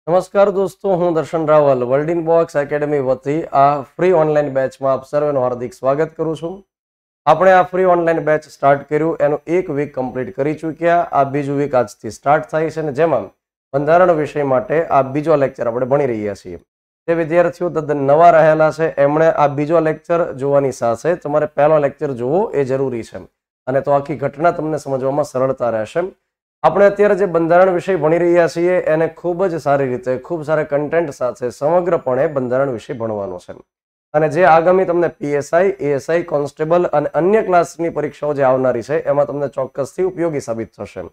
નમસ્કાર દોસ્તો, હું Darshan Raval world in box academy વતી આ ફ્રી ઓનલાઈન બેચમાં આપ સર્વેનું હાર્દિક સ્વાગત કરું છું. આપણે આ ફ્રી ઓનલાઈન બેચ સ્ટાર્ટ કર્યું એનું એક વીક કમ્પ્લીટ કરી ચૂક્યા. આ બીજું વીક આજથી સ્ટાર્ટ થાય છે અને જેમાં બંધારણ વિષય માટે આ બીજો લેક્ચર આપણે ભણી રહ્યા છીએ. જે વિદ્યાર્થીઓ તદ્દન નવા રહેલા છે એમણે આ બીજો લેક્ચર જોવાની સાથે તમારે પહેલો લેક્ચર જોવો એ જરૂરી છે, અને તો આખી ઘટના તમને સમજવામાં સરળતા રહેશે. આપણે અત્યારે જે બંધારણ વિષય ભણી રહ્યા છીએ એને ખૂબ જ સારી રીતે ખૂબ સારા કન્ટેન્ટ સાથે સમગ્રપણે બંધારણ વિષય ભણવાનો છે, અને જે આગામી તમને પીએસઆઈ, એએસઆઈ, કોન્સ્ટેબલ અને અન્ય ક્લાસની પરીક્ષાઓ જે આવનારી છે એમાં તમને ચોક્કસથી ઉપયોગી સાબિત થશે.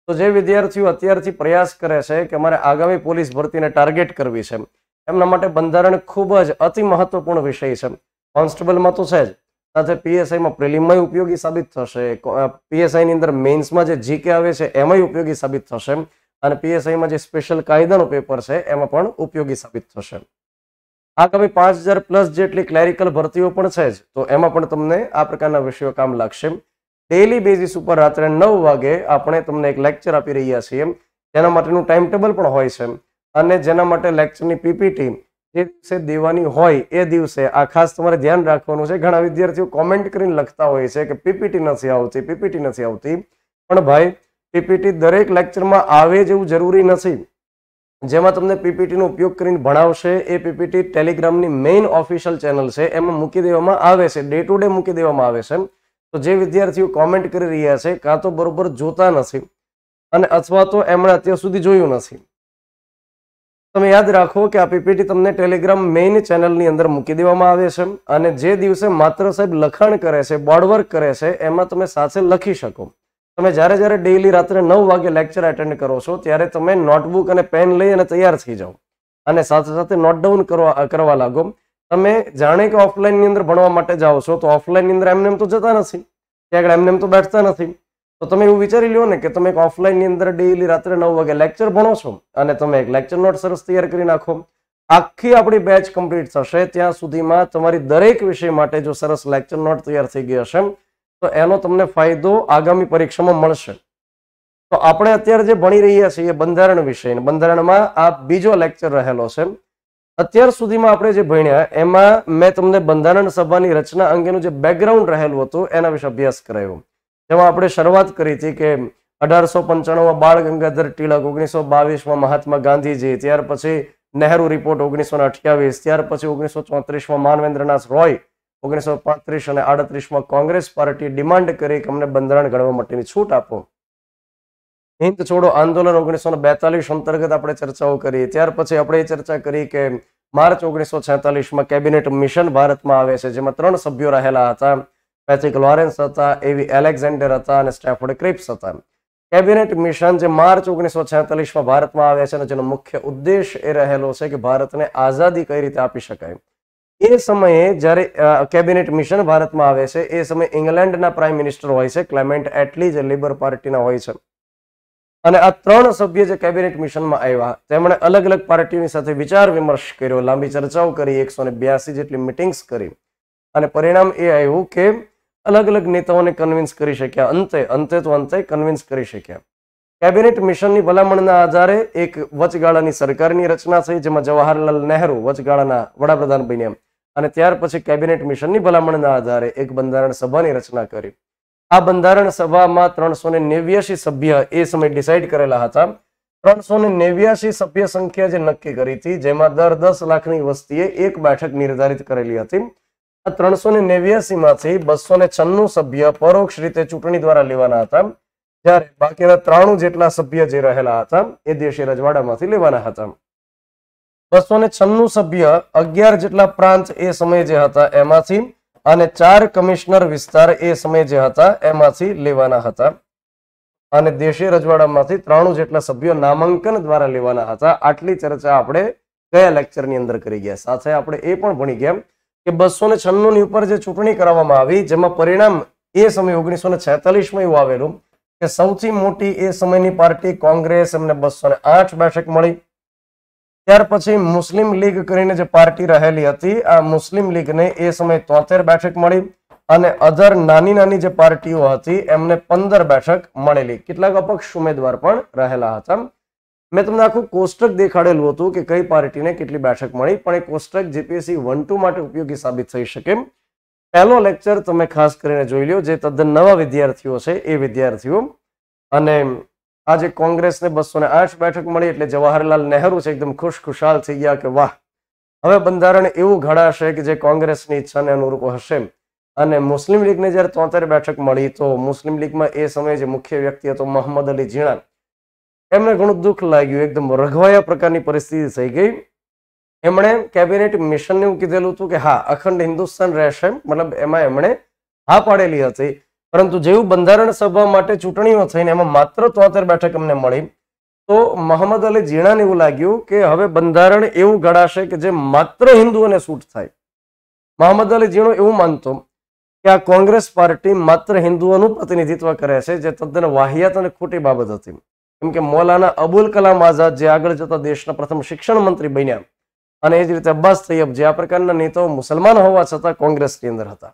તો જે વિદ્યાર્થીઓ અત્યારથી પ્રયાસ કરે છે કે અમારે આગામી પોલીસ ભરતીને ટાર્ગેટ કરવી છે, એમના માટે બંધારણ ખૂબ જ અતિ મહત્વપૂર્ણ વિષય છે. કોન્સ્ટેબલમાં તો છે જ, સાથે પીએસઆઈમાં પ્રિલિમમાં ઉપયોગી સાબિત થશે, પીએસઆઈની અંદર મેઇન્સમાં જે જીકે આવે છે એમાં ઉપયોગી સાબિત થશે, અને પીએસઆઈમાં જે સ્પેશિયલ કાયદાનું પેપર છે એમાં પણ ઉપયોગી સાબિત થશે. આગામી 5000+ જેટલી ક્લેરિકલ ભરતીઓ પણ છે જ, તો એમાં પણ તમને આ પ્રકારના વિષયો કામ લાગશે. ડેઇલી બેઝિસ ઉપર રાત્રે 9 વાગે આપણે તમને એક લેક્ચર આપી રહ્યા છીએ, જેના માટેનું ટાઈમ ટેબલ પણ હોય છે, અને જેના માટે લેક્ચરની પીપીટી જે દિવસે દેવાની હોય એ દિવસે આ ખાસ તમારે ધ્યાન રાખવાનું છે. ઘણા વિદ્યાર્થીઓ કોમેન્ટ કરીને લખતા હોય છે કે પીપીટી નથી આવતી, પીપીટી નથી આવતી, પણ ભાઈ પીપીટી દરેક લેક્ચરમાં આવે જેવું જરૂરી નથી. જેમાં તમને પીપીટીનો ઉપયોગ કરીને ભણાવશે એ પીપીટી ટેલિગ્રામની મેઇન ઓફિશિયલ ચેનલ છે એમાં મૂકી દેવામાં આવે છે, ડે ટુ ડે મૂકી દેવામાં આવે છે. તો જે વિદ્યાર્થીઓ કોમેન્ટ કરી રહ્યા છે કાં તો બરોબર જોતા નથી, અને અથવા તો એમણે અત્યાર સુધી જોયું નથી. તમે યાદ રાખો કે આ પીપીટી તમને ટેલિગ્રામ મેઇન ચેનલની અંદર મૂકી દેવામાં આવે છે, અને જે દિવસે માત્ર સાહેબ લખાણ કરે છે, બોર્ડ વર્ક કરે છે, એમાં તમે સાથે લખી શકો. તમે જ્યારે જ્યારે ડેઇલી રાત્રે 9 વાગે લેક્ચર એટેન્ડ કરો છો ત્યારે તમે નોટબુક અને પેન લઈ અને તૈયાર થઈ જાઓ, અને સાથે સાથે નોટ ડાઉન કરવા લાગો. તમે જાણે કે ઓફલાઈનની અંદર ભણવા માટે જાઓ છો, તો ઓફલાઈનની અંદર એમને તો જતા નથી, ત્યાં આગળ એમને તો બેઠતા નથી. તો તમે એવું વિચારી લો ને કે તમે એક ઓફલાઈનની અંદર ડેઇલી રાત્રે 9 વાગે લેક્ચર ભણો છો, અને તમે એક લેક્ચર નોટ સરસ તૈયાર કરી નાખો. આખી આપણી બેચ કમ્પ્લીટ થશે ત્યાં સુધીમાં તમારી દરેક વિષય માટે જો સરસ લેક્ચર નોટ તૈયાર થઈ ગઈ હશે તો એનો તમને ફાયદો આગામી પરીક્ષામાં મળશે. તો આપણે અત્યારે જે ભણી રહ્યા છીએ બંધારણ વિષય, બંધારણમાં આ બીજો લેક્ચર રહેલો છે. અત્યાર સુધીમાં આપણે જે ભણ્યા એમાં મેં તમને બંધારણ સભાની રચના અંગેનું જે બેકગ્રાઉન્ડ રહેલું હતું એના વિશે અભ્યાસ કરાયો. જેમાં આપણે શરૂઆત કરી હતી કે 1895માં બાળ ગંગાધર ટિળક, 1922માં મહાત્મા ગાંધીજી, ત્યાર પછી નહેરુ રિપોર્ટ 1928, ત્યાર પછી 1934માં માનવેન્દ્રનાથ રોય, 1935 અને 38માં કોંગ્રેસ પાર્ટી ડિમાન્ડ કરી કે અમને બંધારણ ઘડવા માટેની છૂટ આપો. હિંદ છોડો આંદોલન 1942 અંતર્ગત આપણે ચર્ચાઓ કરી. ત્યાર પછી આપણે એ ચર્ચા કરી કે માર્ચ 1946માં કેબિનેટ મિશન ભારતમાં આવે છે, જેમાં 3 સભ્યો રહેલા હતા. પેટ્રિક લોરેન્સ હતા, એવી એલેક્ઝાન્ડર હતા, અને સ્ટેફર્ડ ક્રિપ્સ હતા. કેબિનેટ મિશન જે માર્ચ 1946માં ભારતમાં આવે છે, અને જેનો મુખ્ય ઉદ્દેશ એ રહેલો છે કે ભારતને આઝાદી કઈ રીતે આપી શકાય. એ સમયે જ્યારે કેબિનેટ મિશન ભારતમાં આવે છે એ સમયે ઇંગ્લેન્ડના પ્રાઇમ મિનિસ્ટર હોય છે ક્લેમેન્ટ એટલી, જે લેબર પાર્ટીના હોય છે. અને આ 3 સભ્ય જે કેબિનેટ મિશનમાં આવ્યા તેમણે અલગ અલગ પાર્ટીઓની સાથે વિચાર વિમર્શ કર્યો, લાંબી ચર્ચાઓ કરી, 182 જેટલી મિટિંગ્સ કરી, અને પરિણામ એ આવ્યું કે અલગ અલગ નેતાઓને કન્વિન્સ કરી શક્યા. અંતે કન્વિન્સ કરી શક્યા. કેબિનેટ મિશનની ભલામણના આધારે એક વચગાળાની સરકારની રચના થઈ, જેમાં જવાહરલાલ નહેરુ વચગાળાના વડાપ્રધાન બન્યા, અને ત્યાર પછી કેબિનેટ મિશનની ભલામણના આધારે એક બંધારણ સભાની રચના કરી. આ બંધારણ સભામાં 389 સભ્ય એ સમય ડિસાઇડ કરેલા હતા. 389 સભ્ય સંખ્યા જે નક્કી કરી હતી, જેમાં દર 10 લાખની વસ્તીએ એક બેઠક નિર્ધારિત કરેલી હતી. આ 389 માંથી 296 સભ્ય પરોક્ષ રીતે ચૂંટણી દ્વારા લેવાના હતા, જ્યારે બાકીના 93 જેટલા સભ્ય જે રહેલા હતા એ દેશી રજવાડામાંથી લેવાના હતા. 296 સભ્ય 11 જેટલા પ્રાંત એ સમયે જે હતા એમાંથી, અને 4 કમિશનર વિસ્તાર એ સમયે જે હતા એમાંથી લેવાના હતા, અને દેશી રજવાડામાંથી 93 જેટલા સભ્યો નામાંકન દ્વારા લેવાના હતા. આટલી ચર્ચા આપણે ગયા લેક્ચરની અંદર કરી ગયા. સાથે આપણે એ પણ ભણી ગયા કે 296 ની ઉપર જે ચૂંટણી કરવામાં આવી, જેમાં પરિણામ એ સમય 1946માં એવું આવેલું કે સૌથી મોટી એ સમયની પાર્ટી કોંગ્રેસ, એમને 208 બેઠક મળી. ત્યાર પછી મુસ્લિમ લીગ કરીને જે પાર્ટી રહેલી હતી, આ મુસ્લિમ લીગને એ સમય 73 બેઠક મળી, અને અધર નાની નાની જે પાર્ટીઓ હતી એમને 15 બેઠક મળેલી. કેટલાક અપક્ષ ઉમેદવાર પણ રહેલા હતા. મેં તમને આખું કોષ્ટક દેખાડેલું હતું કે કઈ પાર્ટીને કેટલી બેઠક મળી, પણ એ કોષ્ટક જીપીએસસી 1-2 માટે ઉપયોગી સાબિત થઈ શકે. પહેલો લેક્ચર તમે ખાસ કરીને જોઈ લો, જે તદ્દન નવા વિદ્યાર્થીઓ છે એ વિદ્યાર્થીઓ. અને આજે કોંગ્રેસને 208 બેઠક મળી એટલે જવાહરલાલ નહેરુ છે એકદમ ખુશખુશાલ થઈ ગયા કે વાહ, હવે બંધારણ એવું ઘડાશે કે જે કોંગ્રેસની ઈચ્છાને અનુરૂપ હશે. અને મુસ્લિમ લીગને જ્યારે 73 બેઠક મળી તો મુસ્લિમ લીગમાં એ સમયે જે મુખ્ય વ્યક્તિ હતો મોહમ્મદ અલી જીણા, એમને ઘણું દુઃખ લાગ્યું, એકદમ રઘવાયા પ્રકારની પરિસ્થિતિ થઈ ગઈ. એમણે કેબિનેટ મિશનને એવું કીધેલું હતું કે હા અખંડ હિન્દુસ્તાન રહેશે, મતલબ એમાં એમણે હા પાડેલી હતી. પરંતુ જેવું બંધારણ સભા માટે ચૂંટણીઓ થઈને એમાં માત્ર 73 બેઠક એમને મળી તો મોહમ્મદ અલી જીણાને એવું લાગ્યું કે હવે બંધારણ એવું ઘડાશે કે જે માત્ર હિન્દુઓને સૂટ થાય. મોહમ્મદ અલી જીણો એવું માનતો કે આ કોંગ્રેસ પાર્ટી માત્ર હિન્દુઓનું પ્રતિનિધિત્વ કરે છે, જે તદ્દન વાહિયાત અને ખોટી બાબત હતી. કેમ કે મૌલાના અબુલ કલામ આઝાદ જે આગળ જતા દેશના પ્રથમ શિક્ષણ મંત્રી બન્યા, અને એ જ રીતે અબ્બાસ તૈયબ જે આ પ્રકારના નેતાઓ મુસલમાન હોવા છતાં કોંગ્રેસની અંદર હતા.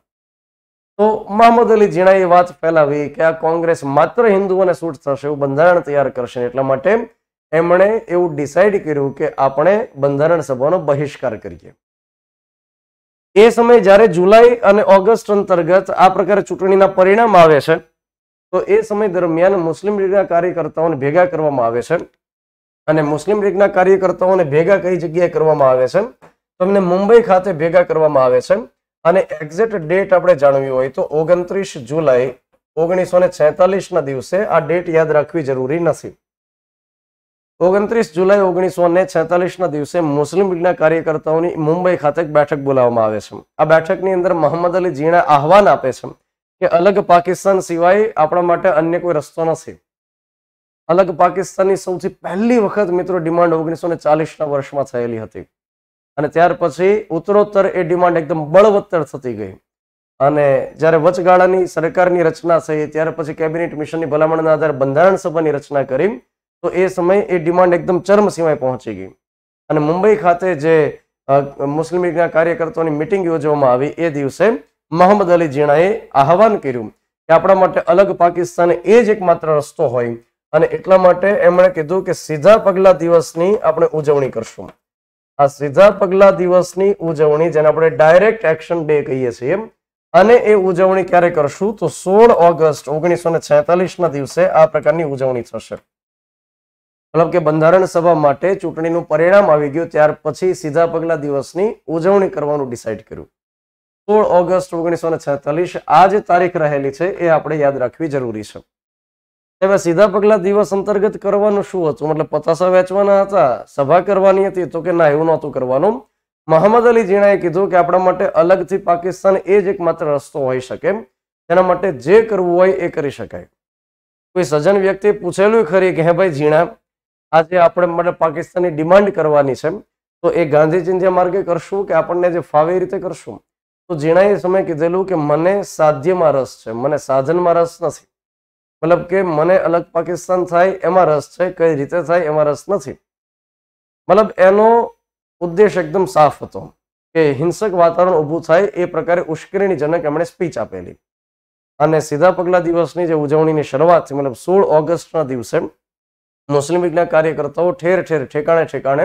તો મોહમ્મદ અલી જીણાએ વાત ફેલાવી કે આ કોંગ્રેસ માત્ર હિન્દુઓને સૂટ થશે એવું બંધારણ તૈયાર કરશે. એટલા માટે એમણે એવું ડિસાઇડ કર્યું કે આપણે બંધારણ સભાનો બહિષ્કાર કરીએ. એ સમયે જ્યારે જુલાઈ અને ઓગસ્ટ અંતર્ગત આ પ્રકારે ચૂંટણીના પરિણામ આવે છે તો એ સમય દરમિયાન મુસ્લિમ લીગના કાર્યકર્તાઓને ભેગા કરવામાં આવે છે. અને મુસ્લિમ લીગના કાર્યકર્તાઓને ભેગા કઈ જગ્યાએ કરવામાં આવે છે? તમને મુંબઈ ખાતે ભેગા કરવામાં આવે છે. અને એક્ઝેક્ટ ડેટ આપણે જાણવી હોય તો 29 જુલાઈ 1946 ના દિવસે, આ ડેટ યાદ રાખવી જરૂરી નથી. 29 જુલાઈ 1946 ના દિવસે મુસ્લિમ લીગના કાર્યકર્તાઓની મુંબઈ ખાતે એક બેઠક બોલાવવામાં આવે છે. આ બેઠકની અંદર મોહમ્મદ અલી જીણા આહવાન આપે છે કે અલગ પાકિસ્તાન સિવાય આપણા માટે અન્ય કોઈ રસ્તો નથી. અલગ પાકિસ્તાનની સૌથી પહેલી વખત મિત્રો ડિમાન્ડ 1940 ના વર્ષમાં થયેલી હતી. અને ત્યાર પછી ઉત્તરોત્તર એ ડિમાન્ડ એકદમ બળવત્તર થતી ગઈ. અને જ્યારે વચગાળાની સરકારની રચના થઈ ત્યાર પછી કેબિનેટ મિશનની ભલામણના આધારે બંધારણ સભાની રચના કરી તો એ સમયે એ ડિમાન્ડ એકદમ ચરમસીમાએ પહોંચી ગઈ. અને મુંબઈ ખાતે જે મુસ્લિમ લીગના કાર્યકર્તાઓની મિટિંગ યોજવામાં આવી એ દિવસે મોહમ્મદ અલી જીણાએ આહવાન કર્યું કે આપણા માટે અલગ પાકિસ્તાન એ જ એકમાત્ર રસ્તો હોય. અને એટલા માટે એમણે કીધું કે સીધા પગલા દિવસની આપણે ઉજવણી કરશું. આ સીધા પગલા દિવસની ઉજવણી જેને આપણે ડાયરેક્ટ એક્શન ડે કહીએ છીએ, અને એ ઉજવણી ક્યારે કરશું તો 16 ઓગસ્ટ 1946 ના દિવસે આ પ્રકારની ઉજવણી થશે. મતલબ કે બંધારણ સભા માટે ચૂંટણીનું પરિણામ આવી ગયું ત્યાર પછી સીધા પગલા દિવસની ઉજવણી કરવાનું ડિસાઇડ કર્યું. 16 ઓગસ્ટ 1946 આ જે તારીખ રહેલી છે એ આપણે યાદ રાખવી જરૂરી છે. હવે સીધા પગલા દિવસ અંતર્ગત કરવાનું શું હતું? મતલબ પતાસા વેચવાના હતા, સભા કરવાની હતી? તો કે ના, એવું નહોતું કરવાનું. મોહમ્મદ અલી જીણાએ કીધું કે આપણા માટે અલગથી પાકિસ્તાન એ જ એકમાત્ર રસ્તો હોઈ શકે, તેના માટે જે કરવું હોય એ કરી શકાય. કોઈ સજ્જન વ્યક્તિએ પૂછેલું ખરી કે હે ભાઈ જીણા, આજે આપણે માટે પાકિસ્તાનની ડિમાન્ડ કરવાની છે તો એ ગાંધીજીના માર્ગે કરશું કે આપણને જે ફાવે એ રીતે કરશું? તો જીણાએ એ સમય કીધેલું કે મને સાધ્યમાં રસ છે, મને સાધનમાં રસ નથી. મતલબ કે મને અલગ પાકિસ્તાન થાય એમાં રસ છે, કઈ રીતે થાય એમાં રસ નથી. મતલબ એનો ઉદ્દેશ એકદમ સાફ હતો કે હિંસક વાતાવરણ ઊભું થાય એ પ્રકારે ઉશ્કેરણીજનક એમણે સ્પીચ આપેલી. અને સીધા પગલા દિવસની જે ઉજવણીની શરૂઆત છે, મતલબ 16 ઓગસ્ટના દિવસે મુસ્લિમ લીગના કાર્યકર્તાઓ ઠેર ઠેર ઠેકાણે ઠેકાણે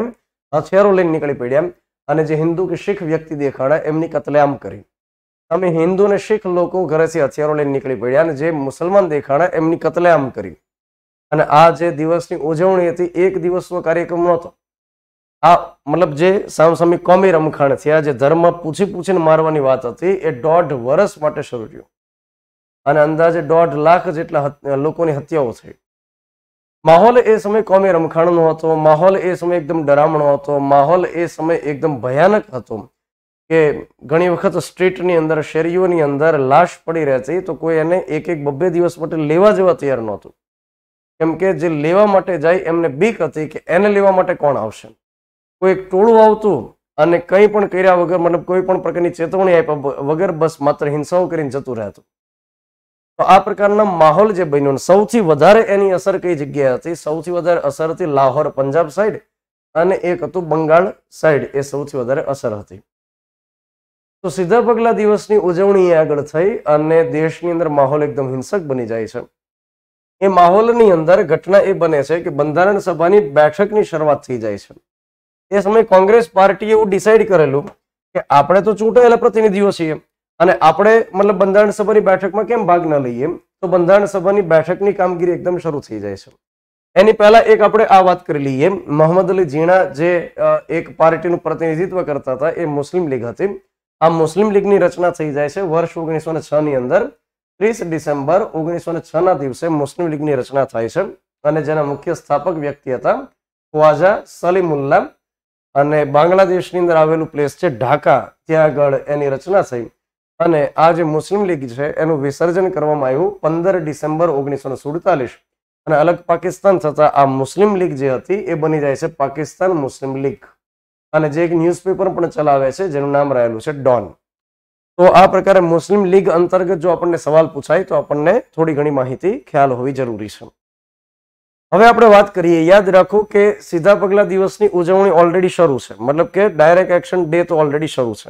હથિયારો લઈને નીકળી પડ્યા અને જે હિન્દુ કે શીખ વ્યક્તિ દેખાડા એમની કતલેઆમ કરી. અમે હિન્દુ અને શીખ લોકો ઘરેથી હથિયારો લઈને નીકળી પડ્યા અને જે મુસલમાન દેખાડા એમની કતલેઆમ કરી. અને આ જે દિવસની ઉજવણી હતી એક દિવસનો કાર્યક્રમ નહોતો. આ મતલબ જે સામસામી કોમી રમખાણ થયા, જે ધર્મ પૂછીને મારવાની વાત હતી, એ 1.5 વર્ષ માટે શરૂ થયું અને અંદાજે 1.5 લાખ જેટલા લોકોની હત્યાઓ થઈ. માહોલ એ સમય કોમી રમખાણનો હતો, માહોલ એ સમય એકદમ ડરામણો હતો, માહોલ એ સમય એકદમ ભયાનક હતો કે ઘણી વખત સ્ટ્રીટની અંદર, શેરીઓની અંદર લાશ પડી રહેતી તો કોઈ એને 1-2 દિવસ માટે લેવા જવા તૈયાર નહોતું. કેમ કે જે લેવા માટે જાય એમને બીક હતી કે એને લેવા માટે કોણ આવશે. કોઈ ટોળું આવતું અને કંઈ પણ કર્યા વગર, મતલબ કોઈ પણ પ્રકારની ચેતવણી આપ્યા વગર બસ માત્ર હિંસાઓ કરીને જતું રહેતું. તો આ પ્રકારના માહોલ જે બન્યો, સૌથી વધારે એની અસર કઈ જગ્યાએ હતી? સૌથી વધારે અસર હતી લાહોર પંજાબ સાઈડ અને એક હતું બંગાળ સાઈડ, એ સૌથી વધારે અસર હતી. તો સીધા પગલા દિવસની ઉજવણી આગળ થઈ અને દેશની અંદર માહોલ એકદમ હિંસક બની જાય છે. એ માહોલની અંદર ઘટના એ બને છે કે બંધારણ સભાની બેઠકની શરૂઆત થઈ જાય છે. એ સમયે કોંગ્રેસ પાર્ટીએ એવું ડિસાઇડ કરેલું કે આપણે તો ચૂંટાયેલા પ્રતિનિધિઓ છીએ અને આપણે મતલબ બંધારણ સભાની બેઠકમાં કેમ ભાગ ન લઈએ, તો બંધારણ સભાની બેઠકની કામગીરી એકદમ શરૂ થઈ જાય છે. એની પહેલા એક આપણે આ વાત કરી લઈએ, મોહમ્મદ અલી ઝીણા જે એક પાર્ટીનું પ્રતિનિધિત્વ કરતા હતા એ મુસ્લિમ લીગ હતી. આ મુસ્લિમ લીગની રચના થઈ જાય છે વર્ષ 1906 ની અંદર. 30 ડિસેમ્બર 1906 ના દિવસે મુસ્લિમ લીગની રચના થાય છે અને જેના મુખ્ય સ્થાપક વ્યક્તિ હતા ખ્વાજા સલીમુલ્લાહ અને બાંગ્લાદેશની અંદર આવેલું પ્લેસ છે ઢાકા, ત્યાં આગળ એની રચના થઈ અને આ જે મુસ્લિમ લીગ છે એનું વિસર્જન કરવામાં આવ્યું 15 ડિસેમ્બર 1947 અને અલગ પાકિસ્તાન થતા આ મુસ્લિમ લીગ જે હતી એ બની જાય છે પાકિસ્તાન મુસ્લિમ લીગ અને જે એક ન્યૂઝપેપર પણ ચલાવે છે જેનું નામ રહેલું છે ડોન. તો આ પ્રકારે મુસ્લિમ લીગ અંતર્ગત જો આપણને સવાલ પૂછાય તો આપણને થોડી ઘણી માહિતી ખ્યાલ હોવી જરૂરી છે. હવે આપણે વાત કરીએ, યાદ રાખો કે સીધા પગલા દિવસની ઉજવણી ઓલરેડી શરૂ છે, મતલબ કે ડાયરેક્ટ એક્શન ડે તો ઓલરેડી શરૂ છે.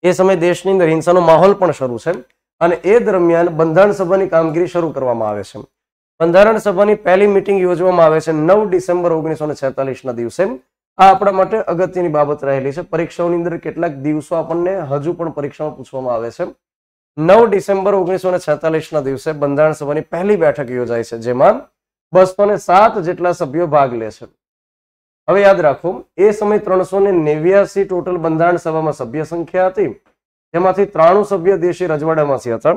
એ સમયે દેશની અંદર હિંસાનો માહોલ પણ શરૂ છે અને એ દરમિયાન બંધારણ સભાની કામગીરી શરૂ કરવામાં આવે છે. બંધારણ સભાની પહેલી મિટિંગ યોજવામાં આવે છે 9 ડિસેમ્બર 1946 ના દિવસે. આ આપણા માટે અગત્યની બાબત રહેલી છે. પરીક્ષાઓની અંદર કેટલાક દિવસો આપણને હજુ પણ પરીક્ષામાં પૂછવામાં આવે છે. 9 ડિસેમ્બર 1946 ના દિવસે બંધારણ સભાની પહેલી બેઠક યોજાય છે જેમાં 207 જેટલા સભ્યો ભાગ લે છે. હવે યાદ રાખો, એ સમય 389 ટોટલ બંધારણ સભામાં સભ્ય સંખ્યા હતી, જેમાંથી 93 સભ્ય દેશી રજવાડામાંથી હતા.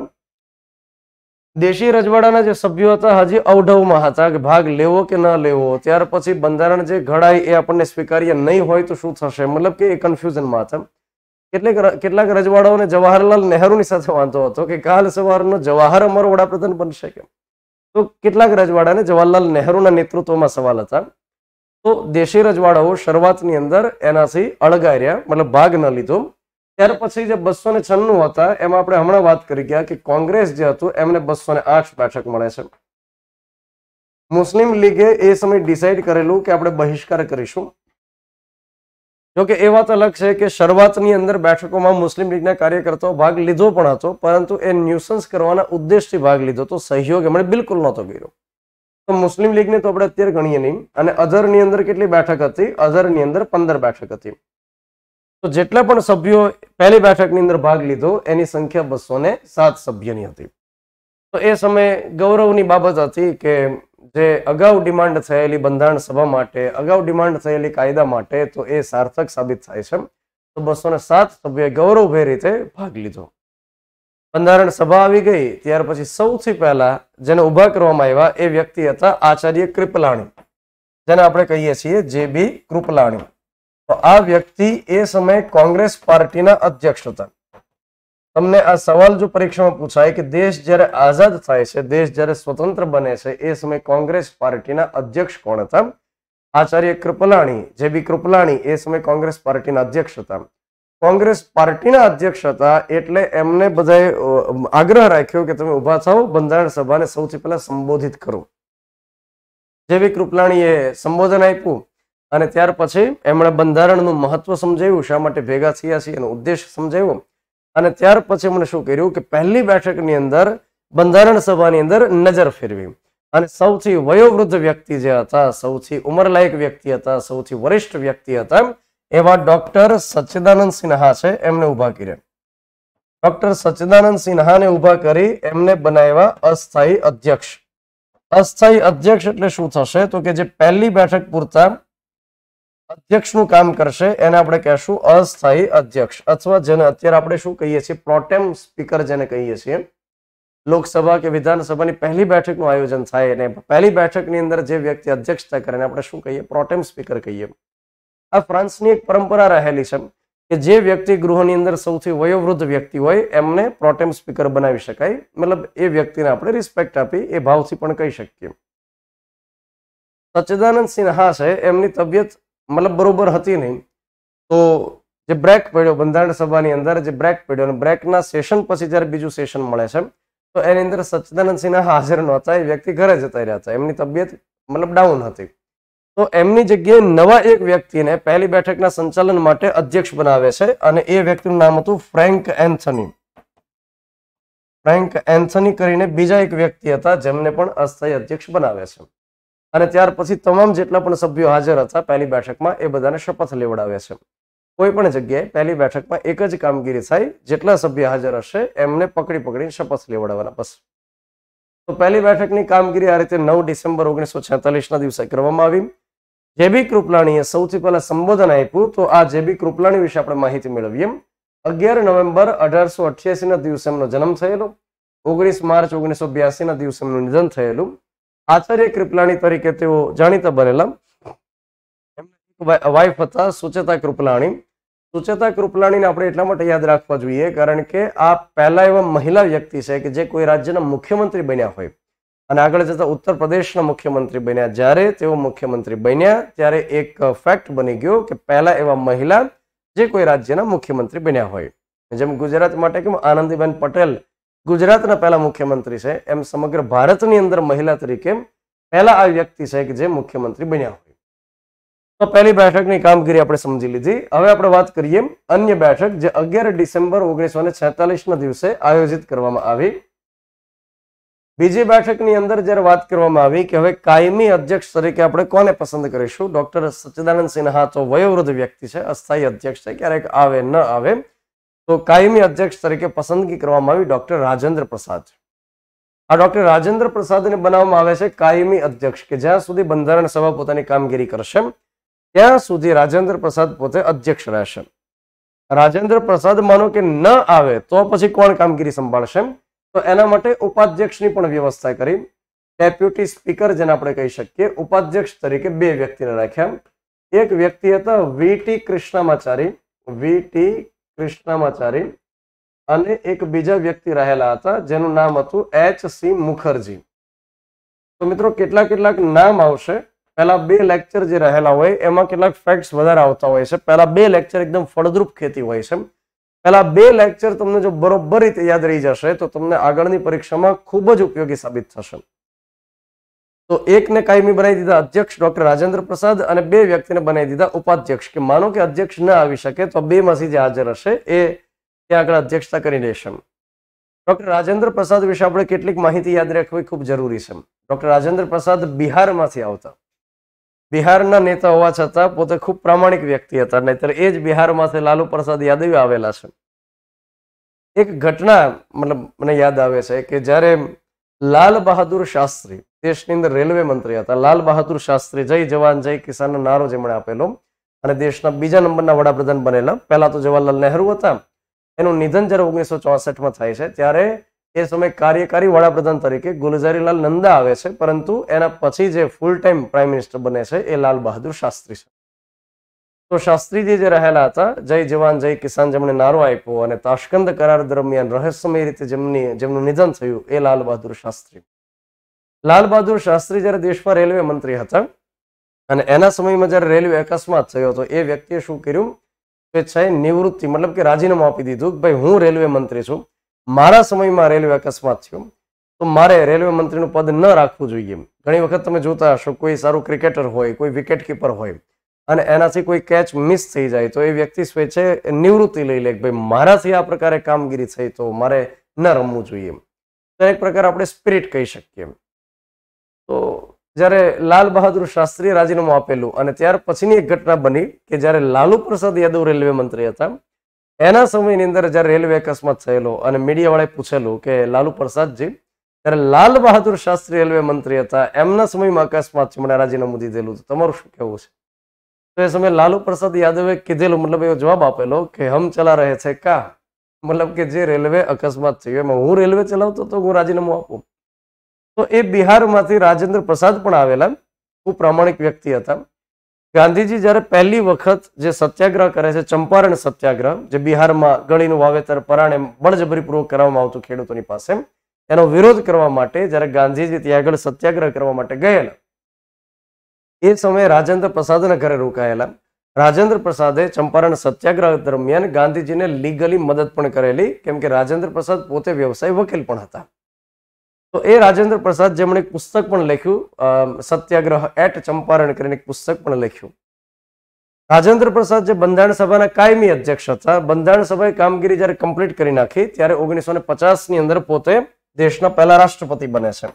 દેશી રજવાડાના જે સભ્યો હતા હજી અવઢવમાં હતા કે ભાગ લેવો કે ન લેવો. ત્યાર પછી બંધારણ જે ઘડાય એ આપણને સ્વીકાર્ય નહીં હોય તો શું થશે, મતલબ કે એ કન્ફ્યુઝનમાં હતા. કેટલાક રજવાડાઓને જવાહરલાલ નહેરુની સાથે વાંધો હતો કે કાલ સવારનો જવાહર અમારો વડાપ્રધાન બનશે કે, તો કેટલાક રજવાડાને જવાહરલાલ નહેરુના નેતૃત્વમાં સવાલ હતા. તો દેશી રજવાડાઓ શરૂઆતની અંદર એનાથી અળગા રહ્યા, મતલબ ભાગ ન લીધો. ત્યાર પછી જે 296 હતા એમાં આપણે હમણાં વાત કરી ગયા કે કોંગ્રેસ જે હતું એમને 208 બેઠક મળે છે. મુસ્લિમ લીગે એ સમય ડિસાઇડ કરેલું કે આપણે બહિષ્કાર કરીશું. જોકે એ વાત અલગ છે કે શરૂઆતની અંદર બેઠકોમાં મુસ્લિમ લીગના કાર્યકર્તાઓ ભાગ લીધો પણ હતો, પરંતુ એ ન્યુસન્સ કરવાના ઉદ્દેશથી ભાગ લીધો તો સહયોગ એમણે બિલકુલ નહોતો કર્યો. તો મુસ્લિમ લીગને તો આપણે અત્યારે ગણીએ નહીં. અને અધરની અંદર કેટલી બેઠક હતી? અધરની અંદર 15 બેઠક હતી. તો જેટલા પણ સભ્યો પહેલી બેઠકની અંદર ભાગ લીધો એની સંખ્યા 207 સભ્યની હતી. તો એ સમયે ગૌરવની બાબત હતી કે જે અગાઉ ડિમાન્ડ થયેલી બંધારણ સભા માટે, અગાઉ ડિમાન્ડ થયેલી કાયદા માટે, તો એ સાર્થક સાબિત થાય છે. તો 207 સભ્યોએ ગૌરવભેર રીતે ભાગ લીધો. બંધારણ સભા આવી ગઈ ત્યાર પછી સૌથી પહેલા જેને ઉભા કરવામાં આવ્યા એ વ્યક્તિ હતા આચાર્ય કૃપલાણી, જેને આપણે કહીએ છીએ JB કૃપલાણી. તો આ વ્યક્તિ એ સમયે કોંગ્રેસ પાર્ટીના અધ્યક્ષ હતા. તમને આ સવાલ જો પરીક્ષામાં પૂછાય કે દેશ જ્યારે આઝાદ થાય છે, દેશ જ્યારે સ્વતંત્ર બને છે, એ સમયે કોંગ્રેસ પાર્ટીના અધ્યક્ષ કોણ હતા? આચાર્ય કૃપલાણી, JB કૃપલાણી એ સમયે કોંગ્રેસ પાર્ટીના અધ્યક્ષ હતા. કોંગ્રેસ પાર્ટીના અધ્યક્ષ હતા એટલે એમને બધાએ આગ્રહ રાખ્યો કે તમે ઉભા થાઓ, બંધારણ સભાને સૌથી પહેલા સંબોધિત કરો. JB કૃપલાણીએ સંબોધન આપ્યું અને ત્યાર પછી એમણે બંધારણનું મહત્વ સમજાવ્યું, શા માટે ભેગા થયા છે એનો ઉદ્દેશ સમજાવ્યો. અને ત્યાર પછી એમણે શું કર્યું કે પહેલી બેઠકની અંદર બંધારણ સભાની અંદર નજર ફેરવી અને સૌથી વયોવૃદ્ધ વ્યક્તિ જે હતા, સૌથી ઉંમરલાયક વ્યક્તિ હતા, સૌથી વરિષ્ઠ વ્યક્તિ હતા એવા ડોક્ટર સચ્ચિદાનંદ સિન્હા છે એમને ઉભા કર્યા. ડોક્ટર સચ્ચિદાનંદ સિન્હાને ઉભા કરી એમને બનાવ્યા અસ્થાયી અધ્યક્ષ. અસ્થાયી અધ્યક્ષ એટલે શું થશે તો કે જે પહેલી બેઠક પૂરતા અધ્યક્ષનું કામ કરશે એને આપણે કહેશું અસ્થાયી અધ્યક્ષ, અથવા જેને અત્યારે આપણે શું કહીએ છીએ પ્રોટેમ સ્પીકર જેને કહીએ છીએ. લોકસભા કે વિધાનસભાની પહેલી બેઠકનું આયોજન થાય અને પહેલી બેઠકની અંદર જે વ્યક્તિ અધ્યક્ષતા કરે એને આપણે શું કહીએ? પ્રોટેમ સ્પીકર કહીએ. આ ફ્રાન્સની એક પરંપરા રહેલી છે કે જે વ્યક્તિ ગૃહની અંદર સૌથી વયોવૃદ્ધ વ્યક્તિ હોય એમને પ્રોટેમ સ્પીકર બનાવી શકાય, મતલબ એ વ્યક્તિને આપણે રિસ્પેક્ટ આપી એ ભાવથી પણ કહી શકીએ. સચ્ચિદાનંદ સિન્હા છે એમની તબિયત મતલબ બરોબર હતી નહીં, તો જે બ્રેક પડ્યો બંધારણ સભાની અંદર, જે બ્રેક પડ્યો અને બ્રેકના સેશન પછી જ્યારે બીજું સેશન મળે છે તો એની અંદર સચ્ચિદાનંદ સિન્હા હાજર નહોતા, એ વ્યક્તિ ઘરે જતા રહ્યા હતા, એમની તબિયત મતલબ ડાઉન હતી. તો એમની જગ્યાએ નવા એક વ્યક્તિને પહેલી બેઠકના સંચાલન માટે અધ્યક્ષ બનાવે છે અને એ વ્યક્તિનું નામ હતું ફ્રેન્ક એન્થની. ફ્રેન્ક એન્થની કરીને બીજા એક વ્યક્તિ હતા જેમને પણ અસ્થાયી અધ્યક્ષ બનાવ્યા છે. અને ત્યાર પછી તમામ જેટલા પણ સભ્યો હાજર હતા પહેલી બેઠકમાં એ બધાને શપથ લેવડાવ્યા છે. કોઈ પણ જગ્યાએ પહેલી બેઠકમાં એક જ કામગીરી થાય, જેટલા સભ્ય હાજર હશે એમને પકડીને શપથ લેવડાવવાના. બસ. તો પહેલી બેઠકની કામગીરી આ રીતે 9 ડિસેમ્બર 1946 ના દિવસે કરવામાં આવી. જેબી કૃપલાણીએ સૌથી પહેલા સંબોધન આપ્યું. તો આ જેબી કૃપલાણી વિશે આપણે માહિતી મેળવીએ. 11 નવેમ્બર 1888 ના દિવસે એમનો જન્મ થયેલો. 19 માર્ચ 1982 ના દિવસે એમનું નિધન થયેલું. આચાર્ય કૃપલાણી તરીકે તેઓ જાણીતા બનેલા. વાઇફ હતા સુચેતા કૃપલાણી. સુચેતા કૃપલાણીને આપણે એટલા માટે યાદ રાખવા જોઈએ કારણ કે આ પહેલા એવા મહિલા વ્યક્તિ છે કે જે કોઈ રાજ્યના મુખ્યમંત્રી બન્યા હોય અને આગળ જતા ઉત્તર પ્રદેશના મુખ્યમંત્રી બન્યા. જ્યારે તેઓ મુખ્યમંત્રી બન્યા ત્યારે એક ફેક્ટ બની ગયો કે પહેલા એવા મહિલા જે કોઈ રાજ્યના મુખ્યમંત્રી બન્યા હોય. જેમ ગુજરાત માટે કેમ આનંદીબેન પટેલ ગુજરાતના પહેલા મુખ્યમંત્રી છે, એમ સમગ્ર ભારતની અંદર મહિલા તરીકે પહેલા આ વ્યક્તિ છે કે જે મુખ્યમંત્રી બન્યા હોય. તો પહેલી બેઠકની કામગીરી આપણે સમજી લીધી. હવે આપણે વાત કરીએ અન્ય બેઠક જે 11 ડિસેમ્બર 1946 ના દિવસે આયોજિત કરવામાં આવી. બીજી બેઠકની અંદર જ્યારે વાત કરવામાં આવી કે હવે કાયમી અધ્યક્ષ તરીકે આપણે કોને પસંદ કરીશું. ડોક્ટર સચ્ચિદાનંદ સિન્હા તો વયોવૃદ્ધ વ્યક્તિ છે, અસ્થાયી અધ્યક્ષ છે, ક્યારેક આવે ન આવે. તો કાયમી અધ્યક્ષ તરીકે પસંદગી કરવામાં આવી ડોક્ટર રાજેન્દ્ર પ્રસાદ. આ ડોક્ટર રાજેન્દ્ર પ્રસાદને બનાવવામાં આવે છે કાયમી અધ્યક્ષ કે જ્યાં સુધી બંધારણ સભા પોતાની કામગીરી કરશે ત્યાં સુધી રાજેન્દ્ર પ્રસાદ પોતે અધ્યક્ષ રહેશે. રાજેન્દ્ર પ્રસાદ માનો કે ન આવે તો પછી કોણ કામગીરી સંભાળશે? તો એના માટે ઉપાધ્યક્ષની પણ વ્યવસ્થા કરી. ડેપ્યુટી સ્પીકર જેને આપણે કહી શકીએ, ઉપાધ્યક્ષ તરીકે 2 વ્યક્તિને રાખ્યા. એક વ્યક્તિ હતા વીટી કૃષ્ણમાચારી અને એક બીજા વ્યક્તિ રહેલા હતા જેનું નામ હતું H.C. મુખર્જી. તો મિત્રો કેટલાક નામ આવશે. પહેલા 2 લેક્ચર જે રહેલા હોય એમાં કેટલાક ફેક્ટ્સ વધારે આવતા હોય છે. પહેલા 2 લેક્ચર એકદમ ફળદ્રુપ ખેતી હોય છે. પહેલા 2 લેક્ચર તમને જો બરોબર રીતે યાદ રહી જશે તો તમને આગળની પરીક્ષામાં ખૂબ જ ઉપયોગી સાબિત થશે. તો એકને કાયમી બનાવી દીધા અધ્યક્ષ ડોક્ટર રાજેન્દ્ર પ્રસાદ અને 2 વ્યક્તિને બનાવી દીધા ઉપાધ્યક્ષ કે માનો કે અધ્યક્ષ ન આવી શકે તો 2 માંથી જે હાજર હશે એ ત્યાં આગળ અધ્યક્ષતા કરી લેશે. ડોક્ટર રાજેન્દ્ર પ્રસાદ વિશે આપણે કેટલીક માહિતી યાદ રાખવી ખૂબ જરૂરી છે. ડોક્ટર રાજેન્દ્ર પ્રસાદ બિહારમાંથી આવતા. બિહારના નેતા હોવા છતાં પોતે ખૂબ પ્રામાણિક વ્યક્તિ હતા. નહીતર એ જ બિહારમાંથી લાલુ પ્રસાદ યાદવ આવેલા છે. એક ઘટના મને યાદ આવે છે કે જ્યારે લાલ બહાદુર શાસ્ત્રી દેશની અંદર રેલવે મંત્રી હતા. લાલ બહાદુર શાસ્ત્રી જય જવાન જય કિસાનનો નારો જેમણે આપેલો અને દેશના બીજા નંબરના વડાપ્રધાન બનેલા. પહેલા તો જવાહરલાલ નહેરુ હતા. એનું નિધન જ્યારે 1964માં થાય છે ત્યારે એ સમય કાર્યકારી વડાપ્રધાન તરીકે ગુલઝારીલાલ નંદા આવે છે, પરંતુ એના પછી જે ફૂલ ટાઈમ પ્રાઇમ મિનિસ્ટર બને છે એ લાલ બહાદુર શાસ્ત્રી છે. તો શાસ્ત્રીજી જે રહેલા હતા જય જવાન જય કિસાન જેમણે નારો આપ્યો અને તાશ્કંદ કરાર દરમિયાન રહસ્યમય રીતે જેમનું નિધન થયું એ લાલ બહાદુર શાસ્ત્રી. લાલ બહાદુર શાસ્ત્રી જ્યારે દેશમાં રેલવે મંત્રી હતા અને એના સમયમાં જ્યારે રેલવે અકસ્માત થયો તો એ વ્યક્તિએ શું કર્યું કે છે નિવૃત્તિ મતલબ કે રાજીનામું આપી દીધું કે ભાઈ હું રેલવે મંત્રી છું, મારા સમયમાં રેલવે અકસ્માત થયો તો મારે રેલવે મંત્રીનું પદ ન રાખવું જોઈએ. ઘણી વખત તમે જોતા હશો કોઈ સારું ક્રિકેટર હોય, કોઈ વિકેટ કીપર હોય અને એનાથી કોઈ કેચ મિસ થઈ જાય તો એ વ્યક્તિ સ્વેચ્છે નિવૃત્તિ લઈ લે કે ભાઈ મારાથી આ પ્રકારે કામગીરી થઈ તો મારે ન રમવું જોઈએ. તો એક પ્રકાર આપણે સ્પિરિટ કહી શકીએ. તો જ્યારે લાલ બહાદુર શાસ્ત્રીએ રાજીનામું આપેલું અને ત્યાર પછીની એક ઘટના બની કે જ્યારે લાલુ પ્રસાદ યાદવ રેલવે મંત્રી હતા એના સમયની અંદર જ્યારે રેલવે અકસ્માત થયેલો અને મીડિયાવાળાએ પૂછેલું કે લાલુ પ્રસાદજી ત્યારે લાલ બહાદુર શાસ્ત્રી રેલવે મંત્રી હતા એમના સમયમાં અકસ્માત છે, મને રાજીનામું દીધેલું, તો તમારું શું કહેવું છે? તો એ સમયે લાલુ પ્રસાદ યાદવે કીધેલું મતલબ એવો જવાબ આપેલો કે હમ ચલા રહે છે કા, મતલબ કે જે રેલવે અકસ્માત થયો એમાં હું રેલવે ચલાવતો તો હું રાજીનામું આપું. તો એ બિહારમાંથી રાજેન્દ્ર પ્રસાદ પણ આવેલા, ખૂબ પ્રામાણિક વ્યક્તિ હતા. ગાંધીજી જ્યારે પહેલી વખત જે સત્યાગ્રહ કરે છે ચંપારણ સત્યાગ્રહ, જે બિહારમાં ગળીનું વાવેતર પરાણે બળજબરીપૂર્વક કરવામાં આવતું ખેડૂતોની પાસે, એનો વિરોધ કરવા માટે જ્યારે ગાંધીજી ત્યાં આગળ સત્યાગ્રહ કરવા માટે ગયેલા એ સમયે રાજેન્દ્ર પ્રસાદના ઘરે રોકાયેલા. રાજેન્દ્ર પ્રસાદે ચંપારણ સત્યાગ્રહ દરમિયાન ગાંધીજીને લીગલી મદદ પણ કરેલી, કેમ કે રાજેન્દ્ર પ્રસાદ પોતે વ્યવસાય વકીલ પણ હતા. તો એ રાજેન્દ્ર પ્રસાદ જેમણે એક પુસ્તક પણ લખ્યું સત્યાગ્રહ એટ ચંપારણ કરીને એક પુસ્તક પણ લખ્યું. રાજેન્દ્ર પ્રસાદ જે બંધારણ સભાના કાયમી અધ્યક્ષ હતા, બંધારણ સભાએ કામગીરી જ્યારે કમ્પ્લીટ કરી નાખી ત્યારે 1950 ની અંદર પોતે દેશના પહેલા રાષ્ટ્રપતિ બને છે.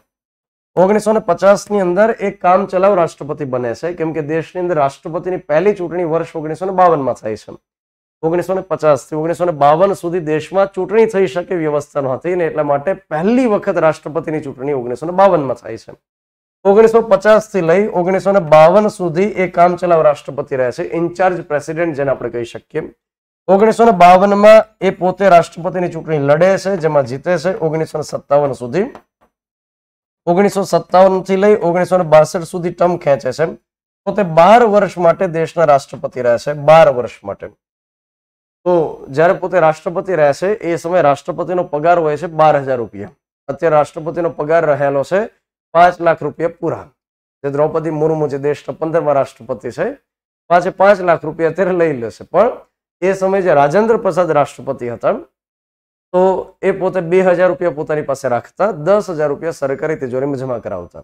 1950 ની અંદર એક કામ ચલાવ રાષ્ટ્રપતિ બને છે, કેમ કે દેશની અંદર રાષ્ટ્રપતિની પહેલી ચૂંટણી વર્ષ 1952 માં થઈ છે. 1950 થી 1952 સુધી દેશમાં ચૂંટણી થઈ શકે વ્યવસ્થા નહોતી ને એટલા માટે પહેલી વખત રાષ્ટ્રપતિની ચૂંટણી 1952 માં થઈ છે. 1950 થી લઈ 1952 સુધી એ કામ ચલાવ રાષ્ટ્રપતિ રહે છે, ઇન્ચાર્જ પ્રેસિડેન્ટ જેને આપણે કહી શકીએ. 1952 માં એ પોતે રાષ્ટ્રપતિની ચૂંટણી લડે છે, જેમાં જીતે છે. 1957 સુધી 1957 થી લઈ 1962 સુધી ટર્મ ખેંચે છે. પોતે 12 વર્ષ માટે દેશના રાષ્ટ્રપતિ રહે છે, 12 વર્ષ માટે. તો જ્યારે પોતે રાષ્ટ્રપતિ રહે છે એ સમયે રાષ્ટ્રપતિનો પગાર હોય છે 12,000 રૂપિયા. અત્યારે રાષ્ટ્રપતિનો પગાર રહેલો છે 5 લાખ રૂપિયા પૂરા. જે દ્રૌપદી મુર્મુ જે દેશના 15મા રાષ્ટ્રપતિ છે, 5 લાખ રૂપિયા અત્યારે લઈ લેશે. પણ એ સમયે જે રાજેન્દ્ર પ્રસાદ રાષ્ટ્રપતિ હતા તો એ પોતે 2,000 રૂપિયા પોતાની પાસે રાખતા, 10,000 રૂપિયા સરકારી તિજોરીમાં જમા કરાવતા.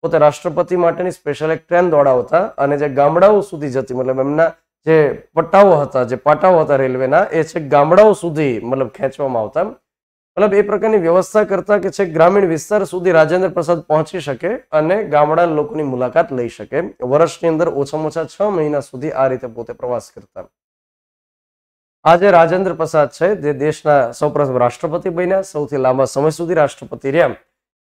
પોતે રાષ્ટ્રપતિ માટેની સ્પેશિયલ એક ટ્રેન દોડાવતા અને જે ગામડાઓ સુધી જતી, મતલબ એમના જે પટ્ટાઓ હતા, જે પાટાઓ હતા રેલવેના, એ છે ગામડાઓ સુધી મતલબ ખેંચવામાં આવતા. મતલબ એ પ્રકારની વ્યવસ્થા કરતા કે છે ગ્રામીણ વિસ્તાર સુધી રાજેન્દ્ર પ્રસાદ પહોંચી શકે અને ગામડાના લોકોની મુલાકાત લઈ શકે. વર્ષની અંદર ઓછામાં ઓછા 6 મહિના સુધી આ રીતે પોતે પ્રવાસ કરતા. આજે રાજેન્દ્ર પ્રસાદ છે જે દેશના સૌપ્રથમ રાષ્ટ્રપતિ બન્યા, સૌથી લાંબા સમય સુધી રાષ્ટ્રપતિ રહ્યા.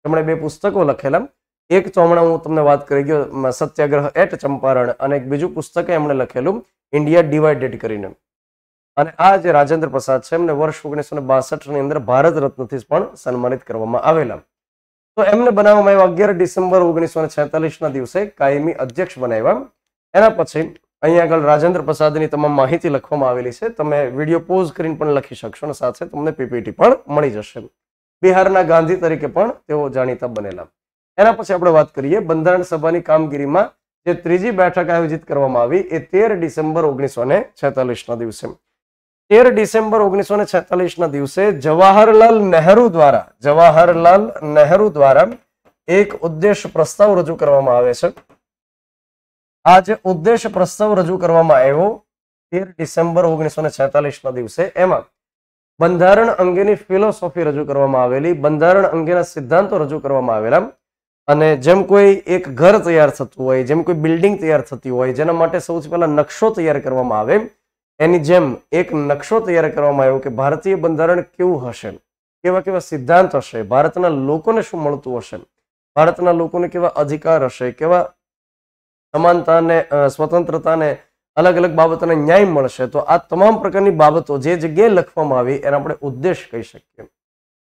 તેમણે 2 પુસ્તકો લખેલા. એક તો હમણાં હું તમને વાત કરી ગયો, સત્યાગ્રહ એટ ચંપારણ, અને એક બીજું પુસ્તક એમણે લખેલું ઇન્ડિયા ડિવાઇડેડ કરીને. અને આ જે રાજેન્દ્ર પ્રસાદ છે એમને વર્ષ 1962 ની અંદર ભારત રત્નથી પણ સન્માનિત કરવામાં આવેલા. તો એમને બનાવવામાં આવ્યા 11 ડિસેમ્બર 1946 ના દિવસે કાયમી અધ્યક્ષ બનાવ્યા. એના પછી અહીંયા આગળ રાજેન્દ્ર પ્રસાદની તમામ માહિતી લખવામાં આવેલી છે. તમે વિડીયો પોઝ કરીને પણ લખી શકશો અને સાથે તમને પીપીટી પણ મળી જશે. બિહારના ગાંધી તરીકે પણ તેઓ જાણીતા બનેલા. એના પછી આપણે વાત કરીએ બંધારણ સભાની કામગીરીમાં જે ત્રીજી બેઠક આયોજિત કરવામાં આવી એ 13 ડિસેમ્બર 1946 ના દિવસે. 13 ડિસેમ્બર 1946 ના દિવસે જવાહરલાલ નહેરુ દ્વારા એક ઉદ્દેશ પ્રસ્તાવ રજૂ કરવામાં આવે છે. આ જે ઉદ્દેશ પ્રસ્તાવ રજૂ કરવામાં આવ્યો 13 ડિસેમ્બર 1946 ના દિવસે, એમાં બંધારણ અંગેની ફિલોસોફી રજૂ કરવામાં આવેલી, બંધારણ અંગેના સિદ્ધાંતો રજૂ કરવામાં આવેલા. અને જેમ કોઈ એક ઘર તૈયાર થતું હોય, જેમ કોઈ બિલ્ડિંગ તૈયાર થતી હોય, જેના માટે સૌથી પહેલા નકશો તૈયાર કરવામાં આવે, એની જેમ એક નકશો તૈયાર કરવામાં આવ્યો કે ભારતીય બંધારણ કેવું હશે, કેવા કેવા સિદ્ધાંત હશે, ભારતના લોકોને શું મળતું હશે, ભારતના લોકોને કેવા અધિકાર હશે, કેવા સમાનતાને, સ્વતંત્રતાને, અલગ અલગ બાબતોને ન્યાય મળશે. તો આ તમામ પ્રકારની બાબતો જે જગ્યાએ લખવામાં આવી એને આપણે ઉદ્દેશ કહી શકીએ.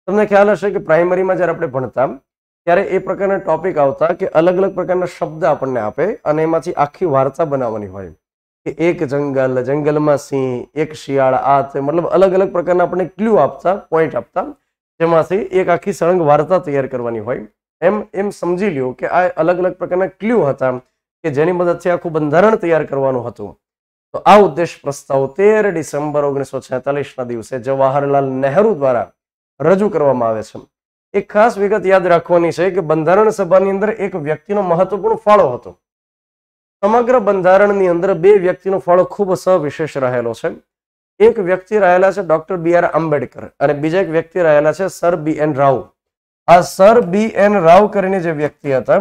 તમને ખ્યાલ હશે કે પ્રાઇમરીમાં જ્યારે આપણે ભણતા ત્યારે એ પ્રકારના ટોપિક આવતા કે અલગ અલગ પ્રકારના શબ્દ આપણને આપે અને એમાંથી આખી વાર્તા બનાવવાની હોય કે એક જંગલ, જંગલમાં સિંહ, એક શિયાળ, આ તે મતલબ અલગ અલગ પ્રકારના આપણને ક્લ્યુ આપતા, પોઈન્ટ આપતા, જેમાંથી એક આખી સળંગ વાર્તા તૈયાર કરવાની હોય. એમ સમજી લ્યો કે આ અલગ અલગ પ્રકારના ક્લ્યુ હતા કે જેની મદદથી આખું બંધારણ તૈયાર કરવાનું હતું. તો આ ઉદ્દેશ પ્રસ્તાવ 13 ડિસેમ્બર 1946 ના દિવસે જવાહરલાલ નહેરુ દ્વારા રજૂ કરવામાં આવે છે. એક ખાસ વિગત યાદ રાખવાની છે કે બંધારણ સભાની અંદર એક વ્યક્તિનો મહત્વપૂર્ણ ફાળો હતો. સમગ્ર બંધારણની અંદર 2 વ્યક્તિનો ફાળો ખૂબ સવિશેષ રહેલો છે. એક વ્યક્તિ રહેલા છે ડોક્ટર B.R. આંબેડકર અને બીજા એક વ્યક્તિ રહેલા છે સર B.N. રાવ. આ સર B.N. રાવ કરીને જે વ્યક્તિ હતા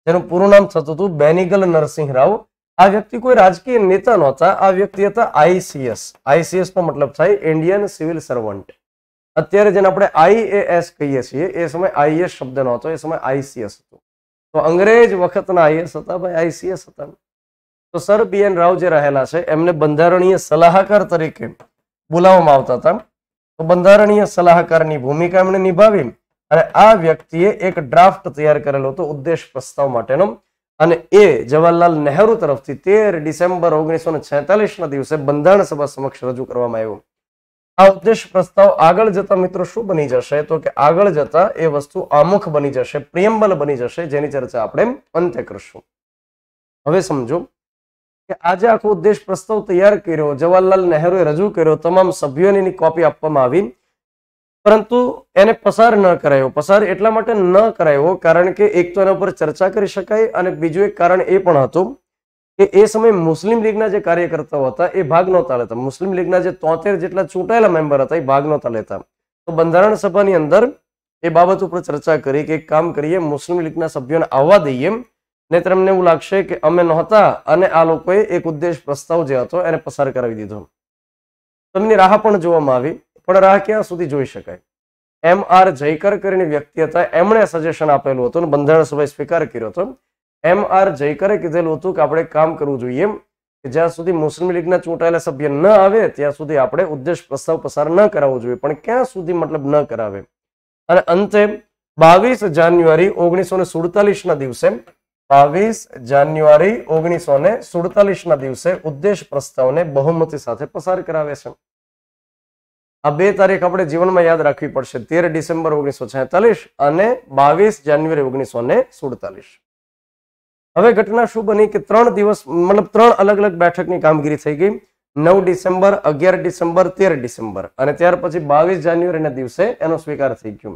જેનું પૂરું નામ થતું હતું બેનિગલ નરસિંહ રાવ. આ વ્યક્તિ કોઈ રાજકીય નેતા નહોતા. આ વ્યક્તિ હતા ICS. ICS નો મતલબ થાય ઇન્ડિયન સિવિલ સર્વન્ટ. અત્યારે જેને આપણે IAS કહીએ છીએ એ સમય IAS શબ્દ નહોતો, એ સમય ICS હતો. તો અંગ્રેજ વખતના IAS હતા ભાઈ, ICS હતા. તો સર B.N. રાવ જે રહેલા છે એમને બંધારણીય સલાહકાર તરીકે બોલાવવામાં આવતા હતા. તો બંધારણીય સલાહકારની ભૂમિકા એમણે નિભાવી અને આ વ્યક્તિએ એક ડ્રાફ્ટ તૈયાર કરેલો હતો ઉદ્દેશ પ્રસ્તાવ માટેનો, અને એ જવાહરલાલ નહેરુ તરફથી 13 ડિસેમ્બર 1946 ના દિવસે બંધારણ સભા સમક્ષ રજૂ કરવામાં આવ્યો. આ ઉદ્દેશ પ્રસ્તાવ આગળ જતા મિત્રો શું બની જશે તો કે આગળ જતા એ વસ્તુ આમુખ બની જશે, પ્રિએમ્બલ બની જશે, જેની ચર્ચા આપણે અંતે કરશું. હવે સમજો કે આજે આખો ઉદ્દેશ પ્રસ્તાવ તૈયાર કર્યો, જવાહરલાલ નહેરુએ રજૂ કર્યો, તમામ સભ્યોને એની કોપી આપવામાં આવી, પરંતુ એને પસાર ન કરાયો. પસાર એટલા માટે ન કરાયો કારણ કે એક તો એના ઉપર ચર્ચા કરી શકાય અને બીજું એક કારણ એ પણ હતું કે એ સમયે મુસ્લિમ લીગના જે કાર્યકર્તાઓ હતા એ ભાગ નહોતા લેતા. મુસ્લિમ લીગના જે 73 જેટલા ચૂંટાયેલા મેમ્બર હતા એ ભાગ નહોતા લેતા. તો બંધારણ સભાની અંદર એ બાબત ઉપર ચર્ચા કરી કે એક કામ કરીએ, મુસ્લિમ લીગના સભ્યોને આવવા દઈએ, ને તમને એવું લાગશે કે અમે નહોતા અને આ લોકોએ એક ઉદ્દેશ પ્રસ્તાવ જે હતો એને પસાર કરાવી દીધો. તેમની રાહ પણ જોવામાં આવી, પણ રાહ ક્યાં સુધી જોઈ શકાય. M.R. જયકર કરીને વ્યક્તિ હતા, એમણે સજેશન આપેલું હતું અને બંધારણ સભાએ સ્વીકાર કર્યો હતો. M.R. જયકરે કીધેલું હતું કે આપણે કામ કરવું જોઈએ કે જ્યાં સુધી મુસ્લિમ લીગના ચૂંટાયેલા સભ્ય ન આવે ત્યાં સુધી આપણે ઉદ્દેશ પ્રસ્તાવ પસાર ન કરાવવો જોઈએ, પણ ક્યાં સુધી મતલબ ન કરાવે. અને અંતે 22 જાન્યુઆરી 1947 ના દિવસે 22 જાન્યુઆરી 1947 ના દિવસે ઉદ્દેશ પ્રસ્તાવને બહુમતી સાથે પસાર કરાવે છે. આ બે તારીખ આપણે જીવનમાં યાદ રાખવી પડશે, 13 ડિસેમ્બર 1946 અને 22 જાન્યુઆરી 1947. હવે ઘટના શું બની કે 3 દિવસ મતલબ 3 અલગ અલગ બેઠકની કામગીરી થઈ ગઈ. 9 ડિસેમ્બર, 11 ડિસેમ્બર, 13 ડિસેમ્બર અને ત્યાર પછી 22 જાન્યુઆરીના દિવસે એનો સ્વીકાર થઈ ગયો.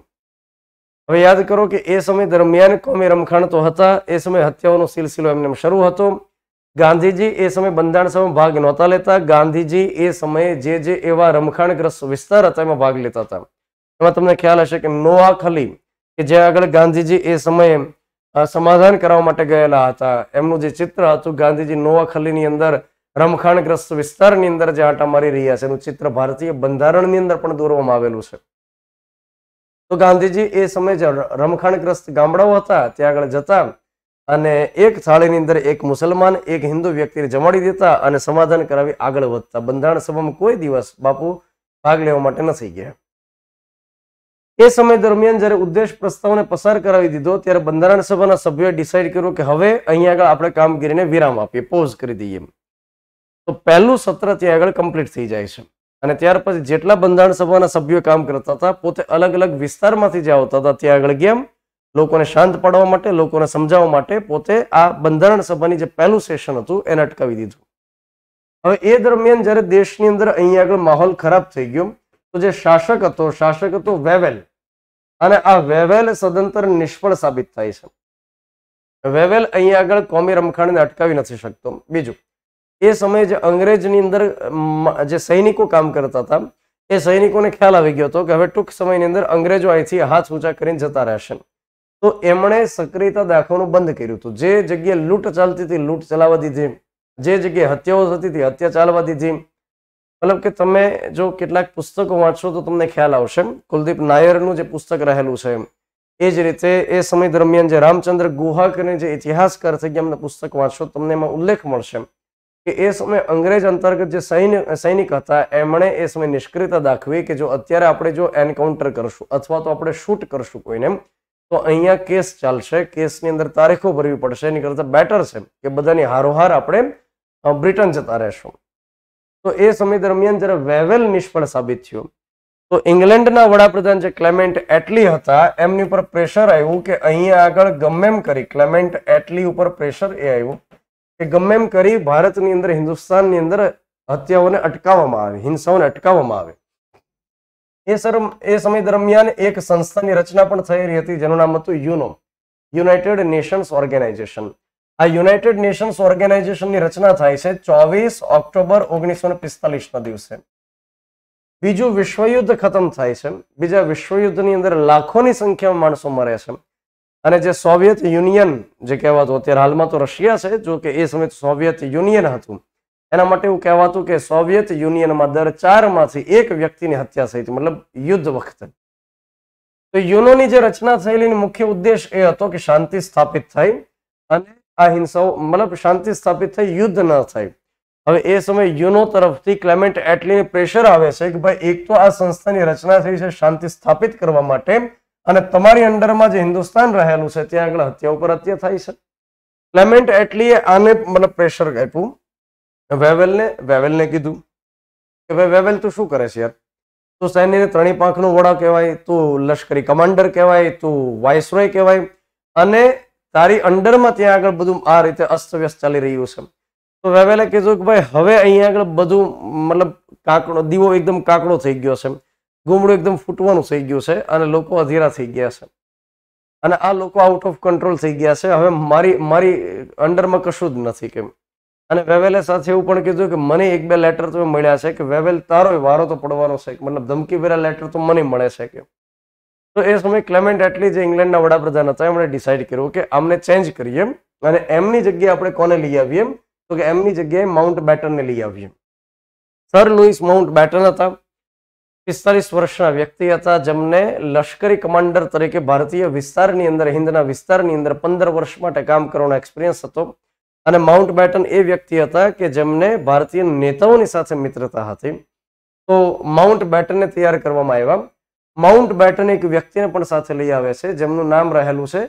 હવે યાદ કરો કે એ સમય દરમિયાન કોમી રમખાણ તો હતા, એ સમય હત્યાઓનો સિલસિલો એમને શરૂ હતો. ગાંધીજી એ સમય બંધારણ સભામાં ભાગ નહોતા લેતા. ગાંધીજી એ સમયે જે એવા રમખાણગ્રસ્ત વિસ્તાર હતા એમાં ભાગ લેતા હતા. એમાં તમને ખ્યાલ હશે કે નોઆખલી કે જ્યાં આગળ ગાંધીજી એ સમયે સમાધાન કરવા માટે ગયેલા હતા, એમનું જે ચિત્ર હતું ગાંધીજી નોઆખલીની અંદર રમખાણગ્રસ્ત વિસ્તારની અંદર જે આંટા મારી રહ્યા છે એનું ચિત્ર ભારતીય બંધારણની અંદર પણ દોરવામાં આવેલું છે. તો ગાંધીજી એ સમયે જે રમખાણગ્રસ્ત ગામડાઓ હતા ત્યાં આગળ જતા અને એક થાળીની અંદર એક મુસલમાન એક હિન્દુ વ્યક્તિને જમાડી દેતા અને સમાધાન કરાવી આગળ વધતા. બંધારણ સભામાં કોઈ દિવસ બાપુ ભાગ લેવા માટે નથી ગયા. એ સમય દરમિયાન જ્યારે ઉદ્દેશ પ્રસ્તાવને પસાર કરાવી દીધો ત્યારે બંધારણ સભાના સભ્યોએ ડિસાઇડ કર્યું કે હવે અહીંયા આગળ આપણે કામગીરીને વિરામ આપીએ, પોઝ કરી દઈએ. તો પહેલું સત્ર ત્યાં આગળ કમ્પ્લીટ થઈ જાય છે અને ત્યાર પછી જેટલા બંધારણ સભાના સભ્યો કામ કરતા હતા પોતે અલગ અલગ વિસ્તારમાંથી જે આવતા હતા ત્યાં આગળ ગયા લોકોને શાંત પાડવા માટે, લોકોને સમજાવવા માટે પોતે આ બંધારણ સભાની જે પહેલું સેશન હતું એને અટકાવી દીધું. હવે એ દરમિયાન જ્યારે દેશની અંદર અહીંયા આગળ માહોલ ખરાબ થઈ ગયો તો જે શાસક હતો વેવેલ, અને આ વેવેલ સદંતર નિષ્ફળ સાબિત થાય છે. વેવેલ અહીંયા આગળ કોમી રમખાણને અટકાવી નથી શકતો. બીજું, એ સમયે જે અંગ્રેજની અંદર જે સૈનિકો કામ કરતા હતા એ સૈનિકોને ખ્યાલ આવી ગયો હતો કે હવે ટૂંક સમયની અંદર અંગ્રેજો અહીંથી હાથ ઊંચા કરીને જતા રહેશે. તો એમણે સક્રિયતા દાખવવાનું બંધ કર્યું હતું. જે જગ્યાએ લૂંટ ચાલતી હતી લૂંટ ચલાવવા દીધી, જે જગ્યાએ હત્યાઓ થતી હતી હત્યા ચાલવા દીધી. મતલબ કે તમે જો કેટલાક પુસ્તકો વાંચશો તો તમને ખ્યાલ આવશે. કુલદીપ નાયરનું જે પુસ્તક રહેલું છે એ જ રીતે એ સમય દરમિયાન જે રામચંદ્ર ગુહા કરીને જે ઇતિહાસકાર થઈ ગયા એમના પુસ્તક વાંચશો તમને એમાં ઉલ્લેખ મળશે કે એ સમયે અંગ્રેજ અંતર્ગત જે સૈનિક હતા એમણે એ સમય નિષ્ક્રિયતા દાખવી કે જો અત્યારે આપણે જો એન્કાઉન્ટર કરશું અથવા તો આપણે શૂટ કરશું કોઈને તો અહીંયા કેસ ચાલશે, કેસની અંદર તારીખો ભરવી પડશે, એની કરતાં બેટર છે કે બધાની હારોહાર આપણે બ્રિટન જતા રહેશું. તો એ સમય દરમિયાન જ્યારે વેવેલ નિષ્ફળ સાબિત થયો તો ઇંગ્લેન્ડના વડાપ્રધાન જે ક્લેમેન્ટ એટલી હતા એમની ઉપર પ્રેશર આવ્યું કે અહીંયા આગળ ગમે એમ કરી ક્લેમેન્ટ એટલી ઉપર પ્રેશર એ આવ્યું કે ગમે એમ કરી ભારતની અંદર હિન્દુસ્તાનની અંદર હત્યાઓને અટકાવવામાં આવે, હિંસાઓને અટકાવવામાં આવે. એ સમય દરમિયાન એક સંસ્થાની રચના પણ થયેલી હતી જેનું નામ હતું યુનો, યુનાઇટેડ નેશન્સ ઓર્ગેનાઇઝેશન. આ યુનાઇટેડ નેશન્સ ઓર્ગેનાઇઝેશનની રચના થાય છે 24 ઓક્ટોબર 1945 ના દિવસે. બીજું વિશ્વયુદ્ધ ખતમ થાય છે. બીજા વિશ્વયુદ્ધની અંદર લાખોની સંખ્યામાં માણસો મરે છે અને જે સોવિયત યુનિયન જે કહેવાતું, અત્યારે હાલમાં તો રશિયા છે, જો કે એ સમયે સોવિયત યુનિયન હતું, એના માટે એવું કહેવાતું કે સોવિયત યુનિયનમાં દર 4 માંથી 1 વ્યક્તિની હત્યા થઈ હતી, મતલબ યુદ્ધ વખતે. તો યુનોની જે રચના થયેલી મુખ્ય ઉદ્દેશ એ હતો કે શાંતિ સ્થાપિત થાય અને આ હિંસાઓ મતલબ શાંતિ સ્થાપિત થઈ, યુદ્ધ ન થાય. હવે એ સમયે યુનો તરફથી ક્લેમેન્ટ એટલીને પ્રેશર આવે છે કે ભાઈ એક તો આ સંસ્થાની રચના થઈ છે શાંતિ સ્થાપિત કરવા માટે અને તમારી અંડરમાં જે હિન્દુસ્તાન રહેલું છે ત્યાં આગળ હત્યા ઉપર હત્યા થાય છે. ક્લેમેન્ટ એટલીએ આને મતલબ પ્રેશર આપ્યું વેવેલને કીધું કે ભાઈ વેવેલ તું શું કરે છે યાર, તું સૈન્યને ત્રણેય પાંખનો વડા કહેવાય, તું લશ્કરી કમાન્ડર કહેવાય, તું વાઇસરોય કહેવાય અને તારી અંડરમાં ત્યાં આગળ બધું આ રીતે અસ્તવ્યસ્ત ચાલી રહ્યું છે. તો વેવેલે કીધું કે ભાઈ હવે અહીંયા આગળ બધું મતલબ કાકડો દીવો એકદમ કાકડો થઈ ગયો છે, ગુમડું એકદમ ફૂટવાનું થઈ ગયું છે અને લોકો અધીરા થઈ ગયા છે અને આ લોકો આઉટ ઓફ કંટ્રોલ થઈ ગયા છે. હવે મારી અંડરમાં કશું જ નથી કેમ અને વેવેલે સાથે એવું પણ કીધું કે મને 1-2 લેટર તો મળ્યા છે કે વેવેલ તારો વારો તો પડવાનો છે, મતલબ ધમકી ભર્યા લેટર તો મને મળે છે કે. તો એ સમયે ક્લેમેન્ટ એટલી જે ઇંગ્લેન્ડના વડાપ્રધાન હતા એમણે ડિસાઇડ કર્યું કે આમને ચેન્જ કરીએ અને એમની જગ્યાએ આપણે કોને લઈ આવીએ, તો કે એમની જગ્યાએ માઉન્ટ બેટનને લઈ આવીએ. સર લુઈસ માઉન્ટ બેટન હતા, 45 વર્ષના વ્યક્તિ હતા, જેમને લશ્કરી કમાન્ડર તરીકે ભારતીય વિસ્તારની અંદર, હિન્દના વિસ્તારની અંદર 15 વર્ષ માટે કામ કરવાનો એક્સપિરિયન્સ હતો. અને માઉન્ટ બેટન એ વ્યક્તિ હતા કે જેમને ભારતીય નેતાઓની સાથે મિત્રતા હતી. તો માઉન્ટ બેટનને તૈયાર કરવામાં આવ્યા. માઉન્ટ બેટન એક વ્યક્તિને પણ સાથે લઈ આવે છે જેમનું નામ રહેલું છે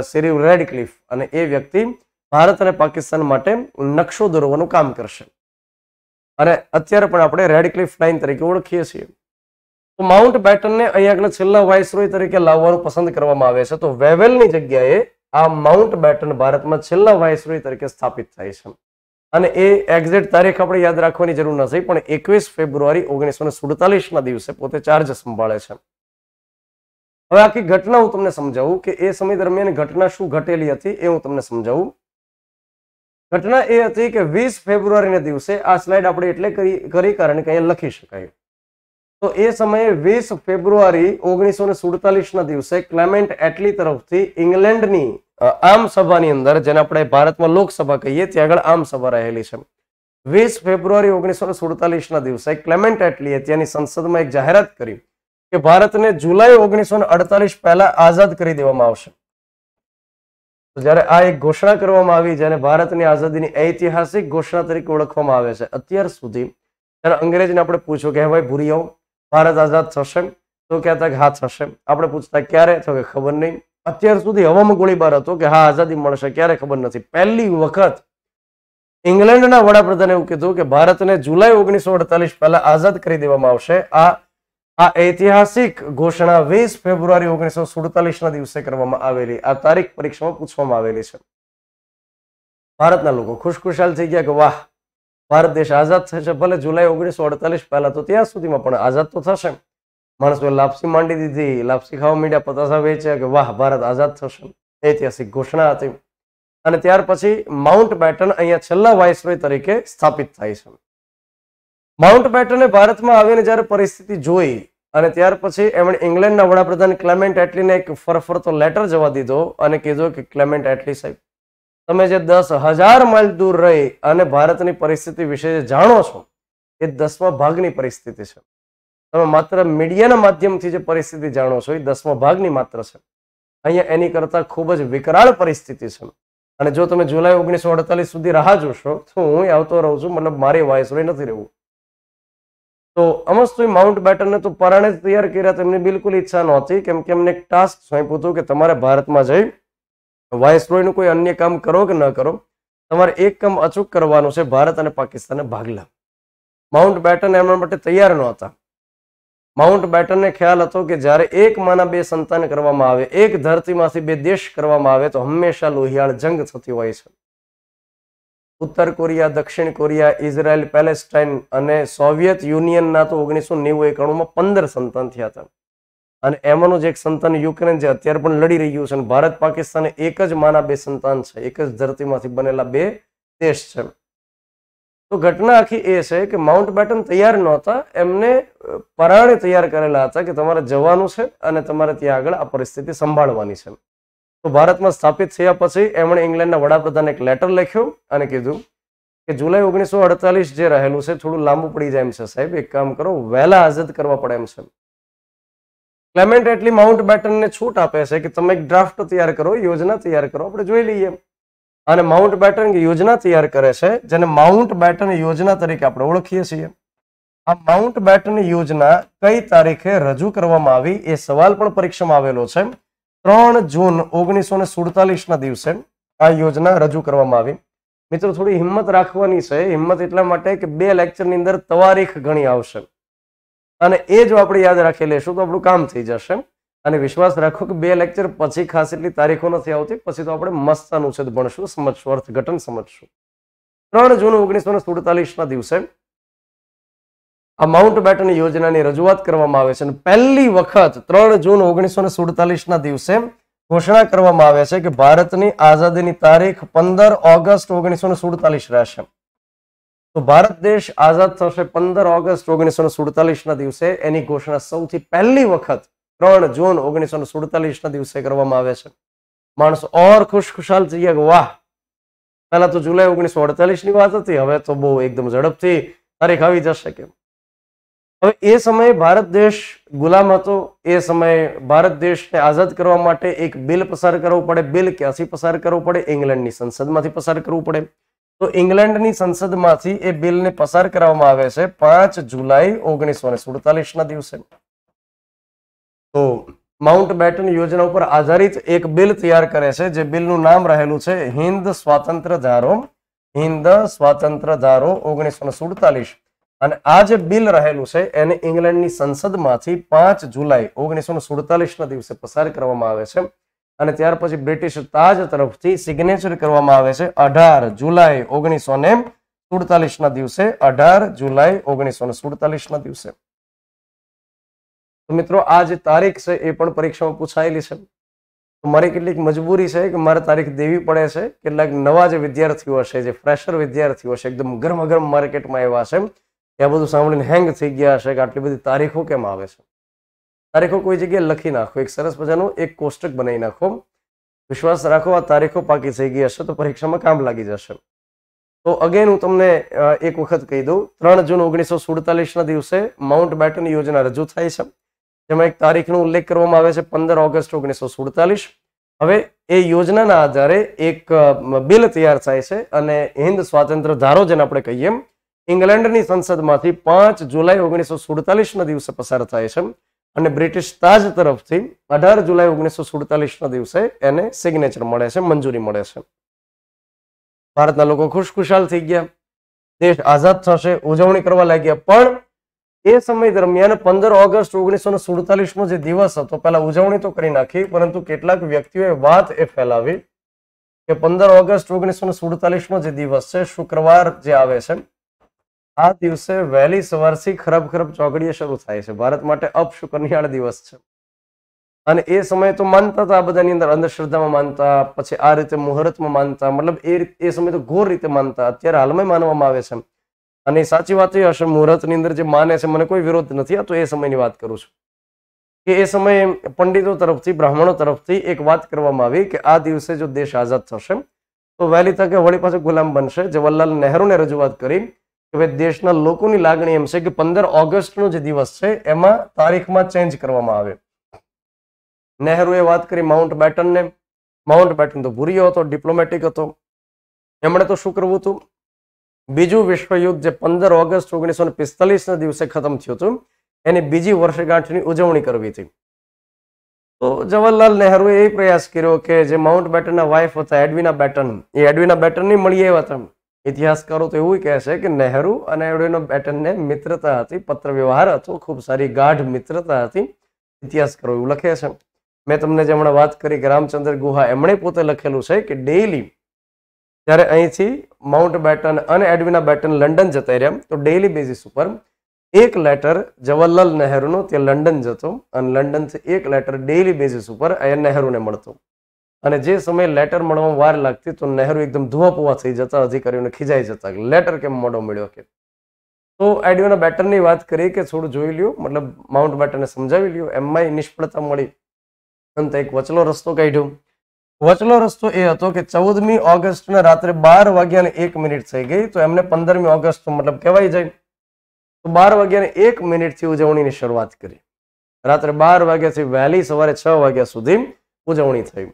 સિરિલ રેડક્લિફ, અને એ વ્યક્તિ ભારત અને પાકિસ્તાન માટે નકશો દોરવાનું કામ કરશે અને અત્યારે પણ આપણે રેડક્લિફ લાઇન તરીકે ઓળખીએ છીએ. તો માઉન્ટ બેટનને અહીંયા આગળ છેલ્લા વાઇસરોય તરીકે લાવવાનું પસંદ કરવામાં આવે છે. તો વેવેલની જગ્યાએ આ માઉન્ટ બેટન ભારતમાં છેલ્લા વાઇસરોય તરીકે સ્થાપિત થાય છે. અને એ એક્ઝેક્ટ તારીખ આપણે યાદ રાખવાની જરૂર નથી, પણ 21 ફેબ્રુઆરી 1947 ના દિવસે પોતે ચાર્જ સંભાળે છે. હવે આખી ઘટના હું તમને સમજાવું કે એ સમય દરમિયાન ઘટના શું ઘટેલી હતી એ હું તમને સમજાવું. ઘટના એ હતી કે 20 ફેબ્રુઆરીના દિવસે, આ સ્લાઇડ આપણે એટલે કરી કારણ કે અહીંયા લખી શકાય. તો એ સમયે 20 ફેબ્રુઆરી 1947 ના દિવસે ક્લેમેન્ટ એટલી તરફથી ઇંગ્લેન્ડની આમ સભાની અંદર, જેને આપણે ભારતમાં લોકસભા કહીએ, ત્યાં આગળ આમ સભા રહેલી છે. 20 ફેબ્રુઆરી 1947 ના દિવસે ક્લેમેન્ટ એટલીએ ત્યાંની સંસદમાં એક જાહેરાત કરી કે ભારતને જુલાઈ 1948 પહેલા આઝાદ કરી દેવામાં આવશે. તો જ્યારે આ એક ઘોષણા કરવામાં આવી, જેને ભારતની આઝાદીની ઐતિહાસિક ઘોષણા તરીકે ઓળખવામાં આવે છે, અત્યાર સુધી જ્યારે અંગ્રેજને આપણે પૂછ્યું કે ભાઈ ભૂરિયાઓ ભારત આઝાદ થશે, તો કહેતા કે હા થશે. આપણે પૂછતા ક્યારે, તો કે ખબર નહીં. અત્યાર સુધી હવામાં ગોળીબાર હતો કે હા આઝાદી મળશે, ક્યારે ખબર નથી. પહેલી વખત ઇંગ્લેન્ડના વડાપ્રધાને એવું કીધું કે ભારતને જુલાઈ 1948 પહેલા આઝાદ કરી દેવામાં આવશે. આ ઐતિહાસિક ઘોષણા 20 ફેબ્રુઆરી 1947 ના દિવસે કરવામાં આવેલી. આ તારીખ પરીક્ષામાં પૂછવામાં આવેલી છે. ભારતના લોકો ખુશખુશાલ થઈ ગયા કે વાહ, ભારત દેશ આઝાદ થશે. ભલે જુલાઈ 1948 પહેલા, તો ત્યાં સુધીમાં પણ આઝાદ તો થશે. માણસોએ લાપસી માંડી દીધી, લાપસી ખાવા માંડ્યા, પતાસા વેચ્યા કે વાહ ભારત આઝાદ થશે. ઐતિહાસિક ઘોષણા હતી. અને ત્યાર પછી માઉન્ટ બેટન અહીંયા છેલ્લા વાઇસરોય તરીકે સ્થાપિત થાય છે. માઉન્ટ બેટને ભારતમાં આવીને જ્યારે પરિસ્થિતિ જોઈ અને ત્યાર પછી એમણે ઇંગ્લેન્ડના વડાપ્રધાન ક્લેમેન્ટ એટલીને એક ફરફરતો લેટર જવા દીધો અને કીધું કે ક્લેમેન્ટ એટલી સાહેબ, તમે જે 10,000 માઇલ દૂર રહી અને ભારતની પરિસ્થિતિ વિશે જે જાણો છો એ 10મા ભાગની પરિસ્થિતિ છે. તમે માત્ર મીડિયાના માધ્યમથી જે પરિસ્થિતિ જાણો છો એ 10મા ભાગની માત્ર છે. અહીંયા એની કરતા ખૂબ જ વિકરાળ પરિસ્થિતિ છે. અને જો તમે જુલાઈ 1948 સુધી રાહ જોશો તો હું આવતો રહું છું, મતલબ મારી વાઇસરોય નથી રહેવું. તો અમસ્તુ માઉન્ટ બેટનને તો પરાણે જ તૈયાર કર્યા. તેમની બિલકુલ ઈચ્છા નહોતી, કેમ કે એમને એક ટાસ્ક સોંપ્યું હતું કે તમારે ભારતમાં જઈ વાઇસરોયનું કોઈ અન્ય કામ કરો કે ન કરો, તમારે એક કામ અચૂક કરવાનું છે, ભારત અને પાકિસ્તાનને ભાગલા. માઉન્ટ બેટન એમના માટે તૈયાર નહોતા. માઉન્ટ બેટનને ખ્યાલ હતો કે જ્યારે એક માના બે સંતાન કરવામાં આવે, એક ધરતીમાંથી બે દેશ કરવામાં આવે, તો હંમેશા લોહિયાળ જંગ થતી હોય છે. ઉત્તર કોરિયા, દક્ષિણ કોરિયા, ઇઝરાયલ, પેલેસ્ટાઇન અને સોવિયત યુનિયનના તો 1990-91માં 15 સંતાન થયા હતા. અને એમાંનું જ એક સંતાન યુક્રેન જે અત્યારે પણ લડી રહ્યું છે. અને ભારત પાકિસ્તાન એક જ માના બે સંતાન છે, એક જ ધરતીમાંથી બનેલા બે દેશ છે. તો ઘટના આખી એ છે કે માઉન્ટ બેટન તૈયાર નહોતા, એમને પરાણે તૈયાર કરેલા હતા કે તમારે જવાનું છે અને તમારે ત્યાં આગળ આ પરિસ્થિતિ સંભાળવાની છે. તો ભારતમાં સ્થાપિત થયા પછી એમણે ઇંગ્લેન્ડના વડાપ્રધાને એક લેટર લખ્યો અને કીધું કે જુલાઈ 1948 જે રહેલું છે થોડું લાંબુ પડી જાય એમ છે સાહેબ, એક કામ કરો, વહેલા આઝાદ કરવા પડે એમ છે. ક્લેમેન્ટ એટલી માઉન્ટ બેટનને છૂટ આપે છે કે તમે એક ડ્રાફ્ટ તૈયાર કરો, યોજના તૈયાર કરો, આપણે જોઈ લઈએ. અને માઉન્ટ બેટન યોજના તૈયાર કરે છે, જેને માઉન્ટ બેટન યોજના તરીકે આપણે ઓળખીએ છીએ. આ માઉન્ટ બેટન યોજના કઈ તારીખે રજૂ કરવામાં આવી એ સવાલ પણ પરીક્ષામાં આવેલો છે. 3 જૂન 1947 ના દિવસે આ યોજના રજૂ કરવામાં આવી. મિત્રો થોડી હિંમત રાખવાની છે. હિંમત એટલા માટે કે 2 લેક્ચરની અંદર તારીખ ઘણી આવશે અને એ જો આપણે યાદ રાખી લેશું તો આપણું કામ થઈ જશે. અને વિશ્વાસ રાખો કે 2 લેક્ચર પછી ખાસ એટલી તારીખો નથી આવતી, પછી તો આપણે મસ્ત અનુચ્છેદ ભણશું, સમજશું, અર્થઘટન સમજશું. 3 જૂન 1947 ના દિવસે આ માઉન્ટ બેટન યોજનાની રજૂઆત કરવામાં આવે છે અને પહેલી વખત 3 જૂન 1947 ના દિવસે ઘોષણા કરવામાં આવે છે કે ભારતની આઝાદીની તારીખ 15 ઓગસ્ટ 1947 રહેશે. તો ભારત દેશ આઝાદ થશે 15 ઓગસ્ટ 1947 ના દિવસે. એની ઘોષણા સૌથી પહેલી વખત 3 જૂન 1947 ના દિવસે કરવામાં આવે છે. માણસો ઓર ખુશખુશાલ થઈ ગયા કે વાહ, પહેલા તો જુલાઈ 1948 ની વાત હતી, હવે તો બહુ એકદમ ઝડપથી તારીખ આવી જશે. કેમ? હવે એ સમયે ભારત દેશ ગુલામ હતો. એ સમયે ભારત દેશને આઝાદ કરવા માટે એક બિલ પસાર કરવું પડે. બિલ ક્યાંથી પસાર કરવું પડે? ઇંગ્લેન્ડની સંસદમાંથી પસાર કરવું પડે. તો ઇંગ્લેન્ડની સંસદમાંથી એ બિલને પસાર કરવામાં આવે છે 5 જુલાઈ 1947 ના દિવસે. તો માઉન્ટ બેટન યોજના ઉપર આધારિત એક બિલ તૈયાર કરે છે, જે બિલનું નામ રહેલું છે હિન્દ સ્વાતંત્ર્ય ધારો. હિન્દ સ્વાતંત્ર્ય ધારો 1947. અને આ જે બિલ રહેલું છે એને ઇંગ્લેન્ડની સંસદમાંથી 5 જુલાઈ 1947 ના દિવસે પસાર કરવામાં આવે છે. અને ત્યાર પછી બ્રિટિશ તાજ તરફથી સિગ્નેચર કરવામાં આવે છે 18 જુલાઈ 1947 ના દિવસે. 18 જુલાઈ 1947 ના દિવસે. તો મિત્રો, આ જે તારીખ છે એ પણ પરીક્ષામાં પૂછાયેલી છે. મારી કેટલીક મજબૂરી છે કે મારે તારીખ દેવી પડે છે. કેટલાક નવા જે વિદ્યાર્થીઓ હશે, જે ફ્રેશર વિદ્યાર્થીઓ હશે, એકદમ ગરમા ગરમ માર્કેટમાં આવ્યા છે, એ બધું સાંભળીને હેંગ થઈ ગયા હશે કે આટલી બધી તારીખો કેમ આવે છે. તારીખો કોઈ જગ્યાએ લખી નાખો, એક સરસ મજાનું એક કોષ્ટક બનાવી નાખો. વિશ્વાસ રાખો, આ તારીખો પાકી થઈ ગઈ હશે તો પરીક્ષામાં કામ લાગી જશે. તો અગેન હું તમને એક વખત કહી દઉં. 3 જૂન 1947 ના દિવસે માઉન્ટ બેટન યોજના રજૂ થાય છે, જેમાં એક તારીખનો ઉલ્લેખ કરવામાં આવે છે 15 ઓગસ્ટ 1947. હવે એ યોજનાના આધારે એક બિલ તૈયાર થાય છે અને હિન્દ સ્વાતંત્ર્ય ધારો જેને આપણે કહીએ, ઇંગ્લેન્ડની સંસદમાંથી 5 જુલાઈ 1947 ના દિવસે પસાર થાય છે. અને બ્રિટિશ તાજ તરફથી 18 જુલાઈ 1947 ના દિવસે એને સિગ્નેચર મળે છે, મંજૂરી મળે છે. ભારતના લોકો ખુશખુશાલ થઈ ગયા, દેશ આઝાદ થશે, ઉજવણી કરવા લાગ્યા. પણ એ સમય દરમિયાન 15 ઓગસ્ટ 1947 જે દિવસ હતો, પહેલા ઉજવણી તો કરી નાખી, પરંતુ કેટલાક વ્યક્તિઓએ વાત એ ફેલાવી કે 15 ઓગસ્ટ 1947 જે દિવસ છે, શુક્રવાર જે આવે છે, આ દિવસે વહેલી સવારથી ખરબ ખરબ ચોકડીએ શરૂ થાય છે. ભારત માટે અપશુકનિયાળ દિવસ છે. અને એ સમયે તો માનતા હતા, આ બધાની અંદર અંધશ્રદ્ધામાં માનતા, પછી આ રીતે મુહૂર્તમાં માનતા, મતલબ એ સમય તો ઘોર રીતે માનતા. અત્યારે હાલમાં માનવામાં આવે છે. અને સાચી વાત એ હશે, મુહૂર્તની અંદર જે માને છે, મને કોઈ વિરોધ નથી. આ તો એ સમયની વાત કરું છું કે એ સમયે પંડિતો તરફથી, બ્રાહ્મણો તરફથી એક વાત કરવામાં આવી કે આ દિવસે જો દેશ આઝાદ થશે તો વહેલી તકે વળી પાછો ગુલામ બનશે. જવાહરલાલ નહેરુને રજૂઆત કરી કે ભાઈ દેશના લોકોની લાગણી એમ છે કે 15 ઓગસ્ટનો જે દિવસ છે એમાં તારીખમાં ચેન્જ કરવામાં આવે. નહેરુએ વાત કરી માઉન્ટ બેટનને. માઉન્ટ બેટન તો ભૂરીયો હતો, ડિપ્લોમેટિક હતો. એમણે તો શું કરવું હતું, બીજું વિશ્વયુદ્ધ જે 15 ઓગસ્ટ 1945 ના દિવસે ખતમ થયું હતું, એની બીજી વર્ષગાંઠની ઉજવણી કરવી હતી. તો જવાહરલાલ નહેરુએ એ પ્રયાસ કર્યો કે જે માઉન્ટ બેટનના વાઇફ હતા એડવિના બેટન, એ એડવિના બેટનની મળી આવ્યા હતા. ઇતિહાસકારો તો એવું કહે છે કે નહેરુ અને એડવિના બેટનને મિત્રતા હતી, પત્ર વ્યવહાર હતો, ખૂબ સારી ગાઢ મિત્રતા હતી. ઇતિહાસકારો એવું લખે છે. મેં તમને જે હમણાં વાત કરી કે રામચંદ્ર ગુહા, એમણે પોતે લખેલું છે કે ડેઇલી જ્યારે અહીંથી માઉન્ટ બેટન અને એડવિના બેટન લંડન જતા રહ્યા તો ડેઇલી બેઝિસ ઉપર એક લેટર જવાહરલાલ નહેરુનો ત્યાં લંડન જતો અને લંડનથી એક લેટર ડેઇલી બેઝિસ ઉપર અહીંયા નહેરુને મળતો. અને જે સમયે લેટર મળવામાં વાર લાગતી તો નહેરુ એકદમ ધુઆપુઆ થઈ જતા, અધિકારીઓને ખીજાઈ જતા કે લેટર કેમ મોડો મળ્યો કે. તો એડવિના બેટનની વાત કરી કે થોડું જોઈ લ્યો, મતલબ માઉન્ટ બેટને સમજાવી લ્યો. એમાં નિષ્ફળતા મળી અંતે એક વચલો રસ્તો કાઢ્યો. વચલો રસ્તો એ હતો કે 14મી ઓગસ્ટના રાત્રે 12 વાગ્યાને 1 મિનિટ થઈ ગઈ તો એમને 15મી ઓગસ્ટ મતલબ કહેવાય જાય તો 12 વાગ્યાને 1 મિનિટથી ઉજવણીની શરૂઆત કરી. રાત્રે 12 વાગ્યાથી વહેલી સવારે 6 વાગ્યા સુધી ઉજવણી થઈ.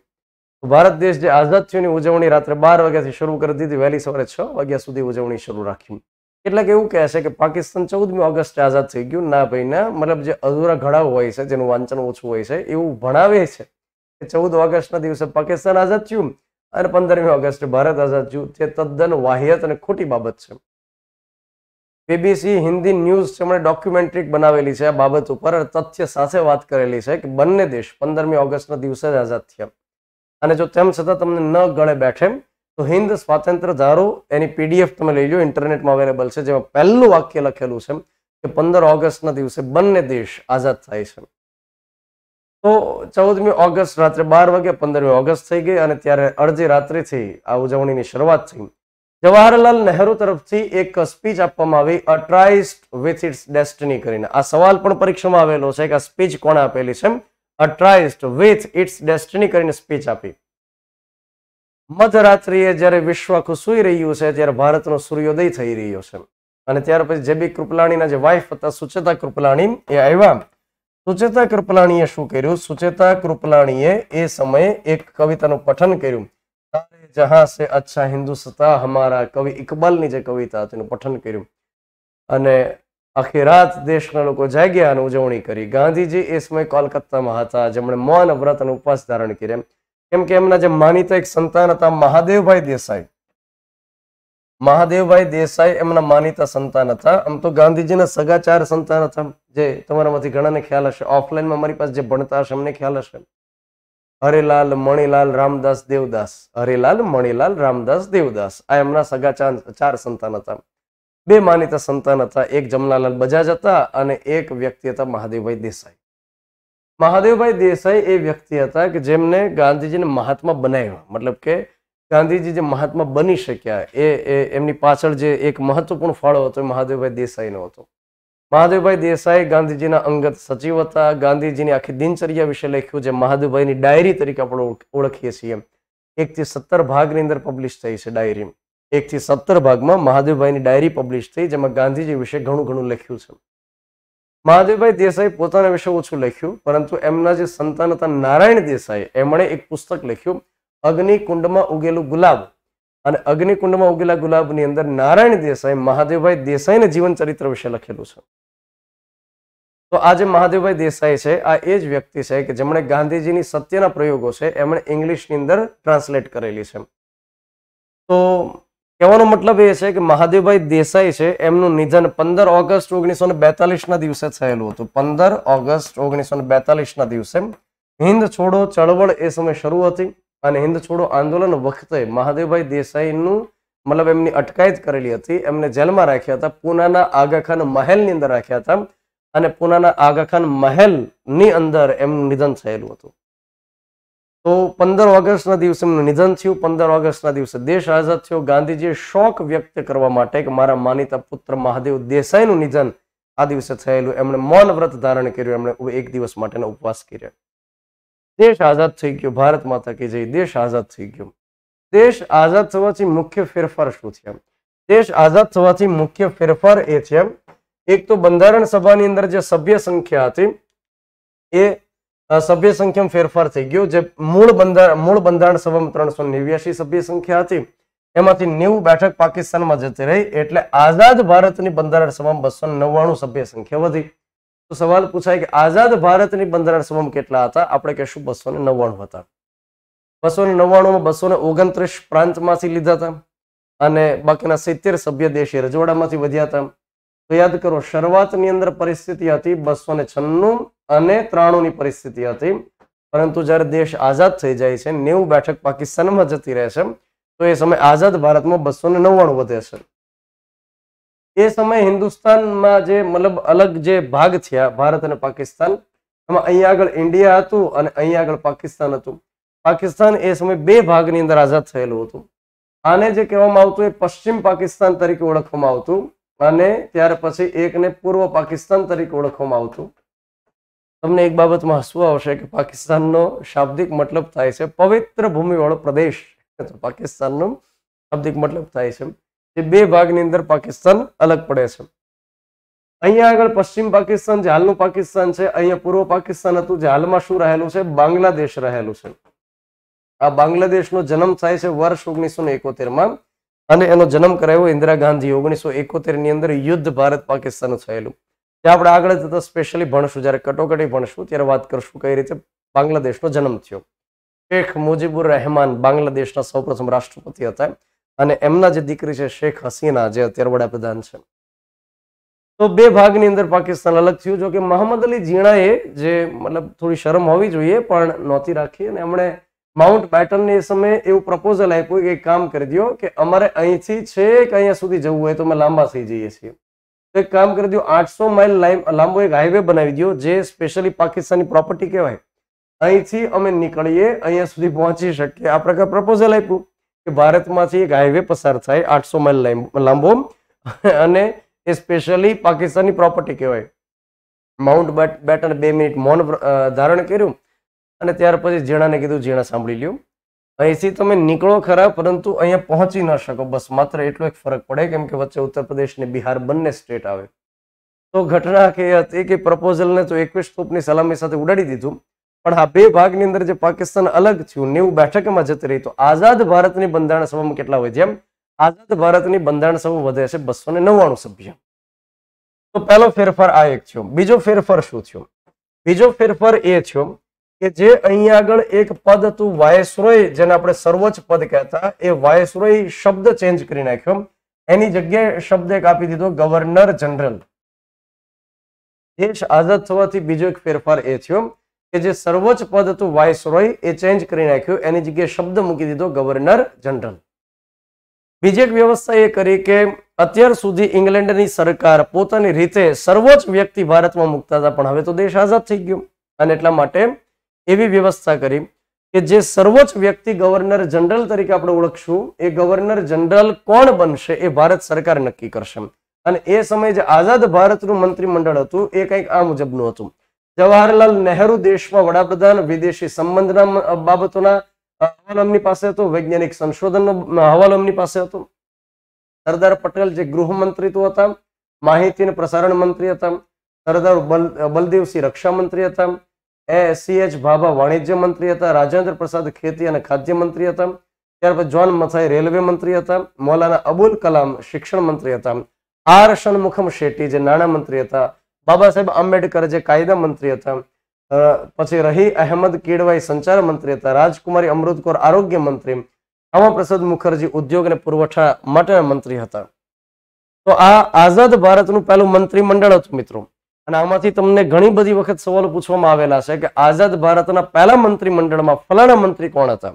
ભારત દેશ જે આઝાદ થયોની ઉજવણી રાત્રે 12 વાગ્યાથી શરૂ કરી દીધી, વહેલી સવારે 6 વાગ્યા સુધી ઉજવણી શરૂ રાખી. કેટલાક એવું કહે છે કે પાકિસ્તાન 14મી ઓગસ્ટે આઝાદ થઈ ગયું. ના ભાઈ ના, મતલબ જે અધૂરા ઘડાઓ હોય છે, જેનું વાંચન ઓછું હોય છે, એવું ભણાવે છે કે 14 ઓગસ્ટના દિવસે પાકિસ્તાન આઝાદ થયું અને 15મી ઓગસ્ટે ભારત આઝાદ થયું. તે તદ્દન વાહિયાત અને ખોટી બાબત છે. બીબીસી હિન્દી ન્યૂઝ છે, એમણે ડોક્યુમેન્ટરી બનાવેલી છે આ બાબત ઉપર, તથ્ય સાથે વાત કરેલી છે કે બંને દેશ 15મી ઓગસ્ટના દિવસે જ આઝાદ થયા. અને જો તેમ છતાં તમને ન ગળે બેઠે તો હિન્દ સ્વાતંત્ર્ય ધારો એની પીડીએફ તમે લઈ લો, ઇન્ટરનેટમાં અવેલેબલ છે, જેમાં પહેલું વાક્ય લખેલું છે કે 15 ઓગસ્ટના દિવસે બંને દેશ આઝાદ થાય છે. તો 14મી ઓગસ્ટ રાત્રે 12 વાગે 15મી ઓગસ્ટ થઈ ગઈ અને ત્યારે અડધી રાત્રિથી આ ઉજવણીની શરૂઆત થઈ. જવાહરલાલ નહેરુ તરફથી એક સ્પીચ આપવામાં આવી, અ ટ્રાઇસ્ટ વિથ ઇટ્સ ડેસ્ટિની કરીને. આ સવાલ પણ પરીક્ષામાં આવેલો છે કે આ સ્પીચ કોણે આપેલી છે. અ ટ્રાઇસ્ટ વિથ ઇટ્સ ડેસ્ટિની કરીને સ્પીચ આપી. મધરાત્રિએ જ્યારે વિશ્વ આખું સૂઈ રહ્યું છે ત્યારે ભારતનો સૂર્યોદય થઈ રહ્યો છે. અને ત્યાર પછી જેબી કૃપલાણીના જે વાઇફ હતા સુચેતા કૃપલાણી એ આવ્યા. સુચેતા કૃપલાણીએ શું કર્યું? સુચેતા કૃપલાણીએ એ સમયે એક કવિતાનું પઠન કર્યું. તારે જહાં સે અચ્છા હિન્દુસ્તા હમારા, કવિ ઇકબાલની જે કવિતા હતી એનું પઠન કર્યું. અને આખી રાત દેશના લોકો જાગ્યા અને ઉજવણી કરી. ગાંધીજી એ સમયે કોલકાતામાં હતા, જેમણે મૌન વ્રત અને ઉપવાસ ધારણ કર્યા. કેમ કે એમના જે માનીતા એક સંતાન હતા મહાદેવભાઈ દેસાઈ. મહાદેવભાઈ દેસાઈ એમના માનીતા સંતાન હતા. આમ તો ગાંધીજીના સગા 4 સંતાન હતા, જે તમારામાંથી ઘણાને ખ્યાલ હશે. ઓફલાઈનમાં મારી પાસે જે ભણતા હશે એમને ખ્યાલ હશે. હરિલાલ, મણીલાલ, રામદાસ, દેવદાસ. હરિલાલ, મણીલાલ, રામદાસ, દેવદાસ આ એમના સગા 4 સંતાન હતા. 2 માનીતા સંતાન હતા. એક જમનાલાલ બજાજ હતા અને એક વ્યક્તિ હતા મહાદેવભાઈ દેસાઈ. મહાદેવભાઈ દેસાઈ એ વ્યક્તિ હતા કે જેમને ગાંધીજીને મહાત્મા બનાવ્યા. મતલબ કે ગાંધીજી જે મહાત્મા બની શક્યા એ એમની પાછળ જે એક મહત્વપૂર્ણ ફાળો હતો એ મહાદેવભાઈ દેસાઈનો હતો. મહાદેવભાઈ દેસાઈ ગાંધીજીના અંગત સચિવ હતા. ગાંધીજીની આખી દિનચર્યા વિશે લખ્યું, જે મહાદેવભાઈની ડાયરી તરીકે આપણે ઓળખીએ છીએ. 1 થી 17 ભાગની અંદર પબ્લિશ થઈ છે ડાયરી. 1 થી 17 ભાગમાં મહાદેવભાઈની ડાયરી પબ્લિશ થઈ, જેમાં ગાંધીજી વિશે ઘણું લખ્યું છે. મહાદેવભાઈ દેસાઈ પોતાના વિશે ઓછું લખ્યું, પરંતુ એમના જે સંતાન હતા નારાયણ દેસાઈ, એમણે એક પુસ્તક લખ્યું અગ્નિકુંડમાં ઉગેલું ગુલાબ. અને અગ્નિકુંડમાં ઉગેલા ગુલાબની અંદર નારાયણ દેસાઈ મહાદેવભાઈ દેસાઈને જીવન ચરિત્ર વિશે લખેલું છે. તો આ જે મહાદેવભાઈ દેસાઈ છે આ એ જ વ્યક્તિ છે કે જેમણે ગાંધીજીની સત્યના પ્રયોગો છે એમણે ઇંગ્લિશની અંદર ટ્રાન્સલેટ કરેલી છે. તો કહેવાનો મતલબ એ છે કે મહાદેવભાઈ દેસાઈ છે એમનું નિધન 15 ઓગસ્ટ 1942 ના દિવસે થયેલું હતું. 15 ઓગસ્ટ 1942 ના દિવસે હિન્દ છોડો ચળવળ એ સમય શરૂ હતી. અને હિન્દ છોડો આંદોલન વખતે મહાદેવભાઈ દેસાઈનું મતલબ એમની અટકાયત કરેલી હતી. એમને જેલમાં રાખ્યા હતા. પૂનાના આગાખાન મહેલની અંદર રાખ્યા હતા. અને પૂનાના આગાખાન મહેલની અંદર એમનું નિધન થયેલું હતું. તો 15 ઓગસ્ટના દિવસે એમનું નિધન થયું. 15 ઓગસ્ટના દિવસે દેશ આઝાદ થયો. ગાંધીજીએ શોક વ્યક્ત કરવા માટે કે મારા માનીતા પુત્ર મહાદેવ દેસાઈનું નિધન આ દિવસે થયેલું, એમણે મૌન વ્રત ધારણ કર્યું. એમણે 1 દિવસ માટેનો ઉપવાસ કર્યો. દેશ આઝાદ થઈ ગયો. ભારત માતા કી જય. દેશ આઝાદ થઈ ગયો. દેશ આઝાદ થવાથી મુખ્ય ફેરફાર શું છે? દેશ આઝાદ થવાથી મુખ્ય ફેરફાર એ છે, એક તો બંધારણ સભાની અંદર જે સભ્ય સંખ્યા હતી એ સભ્ય સંખ્યામાં ફેરફાર થઈ ગયો. જે મૂળ બંધારણ સભામાં 389 સભ્ય સંખ્યા હતી એમાંથી 90 બેઠક પાકિસ્તાનમાં જતી રહી. એટલે આઝાદ ભારતની બંધારણ સભામાં 299 સભ્ય સંખ્યા વધી. તો સવાલ પૂછાય કે આઝાદ ભારતની બંધારણ સભામાં કેટલા હતા? આપણે કહેશું 299 હતા. 299 માં 229 પ્રાંતમાંથી લીધા હતા અને બાકીના 70 સભ્ય દેશી રજવાડામાંથી વધ્યા હતા. તો યાદ કરો, શરૂઆતની અંદર પરિસ્થિતિ હતી 296 અને 93 ની પરિસ્થિતિ હતી. પરંતુ જ્યારે દેશ આઝાદ થઈ જાય છે, 90 બેઠક પાકિસ્તાનમાં જતી રહે છે, તો એ સમય આઝાદ ભારતમાં 299 વધે છે. એ સમયે હિન્દુસ્તાનમાં જે મતલબ અલગ જે ભાગ થયા ભારત અને પાકિસ્તાન, એમાં અહીંયા આગળ ઇન્ડિયા હતું અને અહીંયા આગળ પાકિસ્તાન હતું. પાકિસ્તાન એ સમય 2 ભાગની અંદર આઝાદ થયેલું હતું. આને જે કહેવામાં આવતું એ પશ્ચિમ પાકિસ્તાન તરીકે ઓળખવામાં આવતું અને ત્યાર પછી એકને પૂર્વ પાકિસ્તાન તરીકે ઓળખવામાં આવતું. તમને એક બાબતમાં હસવું આવશે કે પાકિસ્તાનનો શાબ્દિક મતલબ થાય છે પવિત્ર ભૂમિવાળો પ્રદેશ. તો પાકિસ્તાનનો શાબ્દિક મતલબ થાય છે જે 2 ભાગની અંદર પાકિસ્તાન અલગ પડે છે. અહીંયા આગળ પશ્ચિમ પાકિસ્તાન જે હાલનું પાકિસ્તાન છે, અહીંયા પૂર્વ પાકિસ્તાન હતું જે હાલમાં શું રહેલું છે? બાંગ્લાદેશ રહેલું છે. આ બાંગ્લાદેશનો જન્મ થાય છે વર્ષ 1971 અને એનો જન્મ કરાવ્યો ઇન્દિરા ગાંધી 1971 ની અંદર યુદ્ધ ભારત પાકિસ્તાન થયેલું. જે આપણે આગળ જતા સ્પેશિયલી ભણશું, જ્યારે કટોકટી ભણશું ત્યારે વાત કરશું કઈ રીતે બાંગ્લાદેશનો જન્મ થયો. શેખ મુજીબુર રહેમાન બાંગ્લાદેશના સૌપ્રથમ રાષ્ટ્રપતિ હતા અને એમના જે દીકરી છે શેખ હસીના, જે અત્યારે વડાપ્રધાન છે. તો 2 ભાગની અંદર પાકિસ્તાન અલગ થયું. જો કે મોહમ્મદ અલી જીણાએ જે મતલબ થોડી શરમ હોવી જોઈએ પણ નહોતી રાખી અને એમણે માઉન્ટ બેટનને એ સમયે એવું પ્રપોઝલ આપ્યું કે એક કામ કરી દો કે અમારે અહીંથી છેક અહીંયા સુધી જવું હોય તો અમે લાંબા થઈ જઈએ છીએ, તો એક કામ કરી દો 800 માઇલ લાંબો એક હાઈવે બનાવી દો જે સ્પેશિયલી પાકિસ્તાની પ્રોપર્ટી કહેવાય. અહીંથી અમે નીકળીએ, અહીંયા સુધી પહોંચી શકીએ. આ પ્રકાર પ્રપોઝલ આપ્યું કે ભારતમાંથી એક હાઈવે પસાર થાય 800 માઇલ લાંબો અને એ સ્પેશિયલી પાકિસ્તાની પ્રોપર્ટી કહેવાય. માઉન્ટ બેટન 2 મિનિટ મૌન ધારણ કર્યું અને ત્યાર પછી ઝીણાને કીધું, ઝીણા સાંભળી લ્યો, અહીંથી તમે નીકળો ખરા પરંતુ અહીંયા પહોંચી ન શકો. બસ માત્ર એટલો એક ફરક પડે, કેમ કે વચ્ચે ઉત્તર પ્રદેશ ને બિહાર બંને સ્ટેટ આવે. તો ઘટના કે હતી કે પ્રપોઝલને તો 21 તોપની સલામી સાથે ઉડાડી દીધું, પણ આ બે ભાગની અંદર જે પાકિસ્તાન અલગ થયું, 90 બેઠકમાં જતી રહી. તો આઝાદ ભારતની બંધારણ સભામાં કેટલા હોય? જેમ આઝાદ ભારતની બંધારણ સભા વધે છે 299 સભ્ય. તો પહેલો ફેરફાર આ એક થયો. બીજો ફેરફાર શું થયો? બીજો ફેરફાર એ થયો કે જે અહીંયા આગળ એક પદ હતું વાયસરોય, જેને આપણે સર્વોચ્ચ પદ કહેતા, એ વાયસરોય શબ્દ ચેન્જ કરી નાખ્યો. એની જગ્યાએ શબ્દ એક આપી દીધો ગવર્નર જનરલ. દેશ આઝાદ થવાથી બીજો એક ફેરફાર એ થયો કે જે સર્વોચ્ચ પદ હતું વાયસરોય એ ચેન્જ કરી નાખ્યું. એની જગ્યાએ શબ્દ મૂકી દીધો ગવર્નર જનરલ. બીજી એક વ્યવસ્થા એ કરી કે અત્યાર સુધી ઇંગ્લેન્ડની સરકાર પોતાની રીતે સર્વોચ્ચ વ્યક્તિ ભારતમાં મૂકતા હતા, પણ હવે તો દેશ આઝાદ થઈ ગયો અને એટલા માટે એવી વ્યવસ્થા કરી કે જે સર્વોચ્ચ વ્યક્તિ ગવર્નર જનરલ તરીકે આપણે ઓળખશું, એ ગવર્નર જનરલ કોણ બનશે એ ભારત સરકાર નક્કી કરશે. અને એ સમયે જે આઝાદ ભારતનું મંત્રીમંડળ હતું એ કંઈક આ મુજબનું હતું. જવાહરલાલ નહેરુ દેશમાં વડાપ્રધાન, વિદેશી સંબંધના બાબતોના હવાલો એમની પાસે હતો, વૈજ્ઞાનિક સંશોધનનો હવાલો એમની પાસે હતો. સરદાર પટેલ જે ગૃહમંત્રી હતા, માહિતી અને પ્રસારણ મંત્રી હતા. સરદાર બલદેવસિંહ રક્ષા મંત્રી હતા. CH ભાભા વાણિજ્ય મંત્રી હતા. રાજેન્દ્ર પ્રસાદ ખેતી અને ખાદ્ય મંત્રી હતા. ત્યાર પછી જોન મથાઈ રેલવે મંત્રી હતા. મૌલાના અબુલ કલામ શિક્ષણ મંત્રી હતા. R ષણમુખમ શેટ્ટી જે નાણાં મંત્રી હતા. બાબા સાહેબ આંબેડકર જે કાયદા મંત્રી હતા. પછી રહી અહેમદ કેડવાઈ સંચાર મંત્રી હતા. રાજકુમારી અમૃત કૌર આરોગ્ય મંત્રી. શ્યામા પ્રસાદ મુખર્જી ઉદ્યોગ અને પુરવઠા માટેના મંત્રી હતા. તો આ આઝાદ ભારતનું પહેલું મંત્રીમંડળ હતું મિત્રો. અને આમાંથી તમને ઘણી બધી વખત સવાલો પૂછવામાં આવેલા છે કે આઝાદ ભારતના પહેલા મંત્રીમંડળમાં ફલાણા મંત્રી કોણ હતા.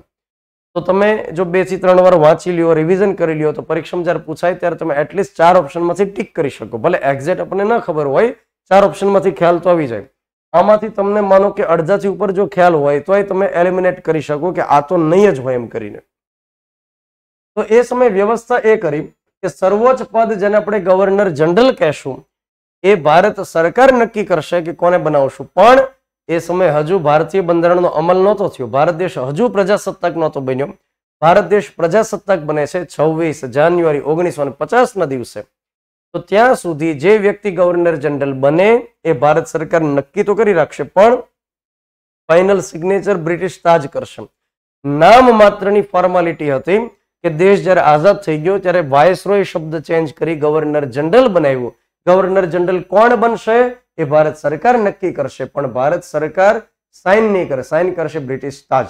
તો તમે જો 2 થી 3 વાર વાંચી લ્યો, રિવિઝન કરી લ્યો, તો પરીક્ષામાં જ્યારે પૂછાય ત્યારે તમે એટલીસ્ટ 4 ઓપ્શનમાંથી ટીક કરી શકો. ભલે એક્ઝેક્ટ આપણને ન ખબર હોય, 4 ઓપ્શનમાંથી ખ્યાલ તો આવી જાય. આમાંથી તમને માનો કે અડધાથી ઉપર જો ખ્યાલ હોય તો તમે એલિમિનેટ કરી શકો કે આ તો નહીં જ હોય એમ કરીને. તો એ સમયે વ્યવસ્થા એ કરી કે સર્વોચ્ચ પદ જેને આપણે ગવર્નર જનરલ કહેશું એ ભારત સરકાર નક્કી કરશે કે કોને બનાવશું. પણ એ સમયે હજુ ભારતીય બંધારણનો અમલ નહોતો થયો. ભારત દેશ હજુ પ્રજાસત્તાક નહોતો બન્યો. ભારત દેશ પ્રજાસત્તાક બને છે 26 જાન્યુઆરી 1950 ના દિવસે. તો ત્યાં સુધી જે વ્યક્તિ ગવર્નર જનરલ બને એ ભારત સરકાર નક્કી તો કરી રાખશે, પણ ફાઇનલ સિગ્નેચર બ્રિટિશ તાજ કરશે. નામ માત્રની ફોર્માલિટી હતી કે દેશ જ્યારે આઝાદ થઈ ગયો ત્યારે વાયસરોય શબ્દ ચેન્જ કરી ગવર્નર જનરલ બનાવ્યું. ગવર્નર જનરલ કોણ બનશે એ ભારત સરકાર નક્કી કરશે, પણ ભારત સરકાર સાઇન નહીં કરે, સાઇન કરશે બ્રિટિશ તાજ.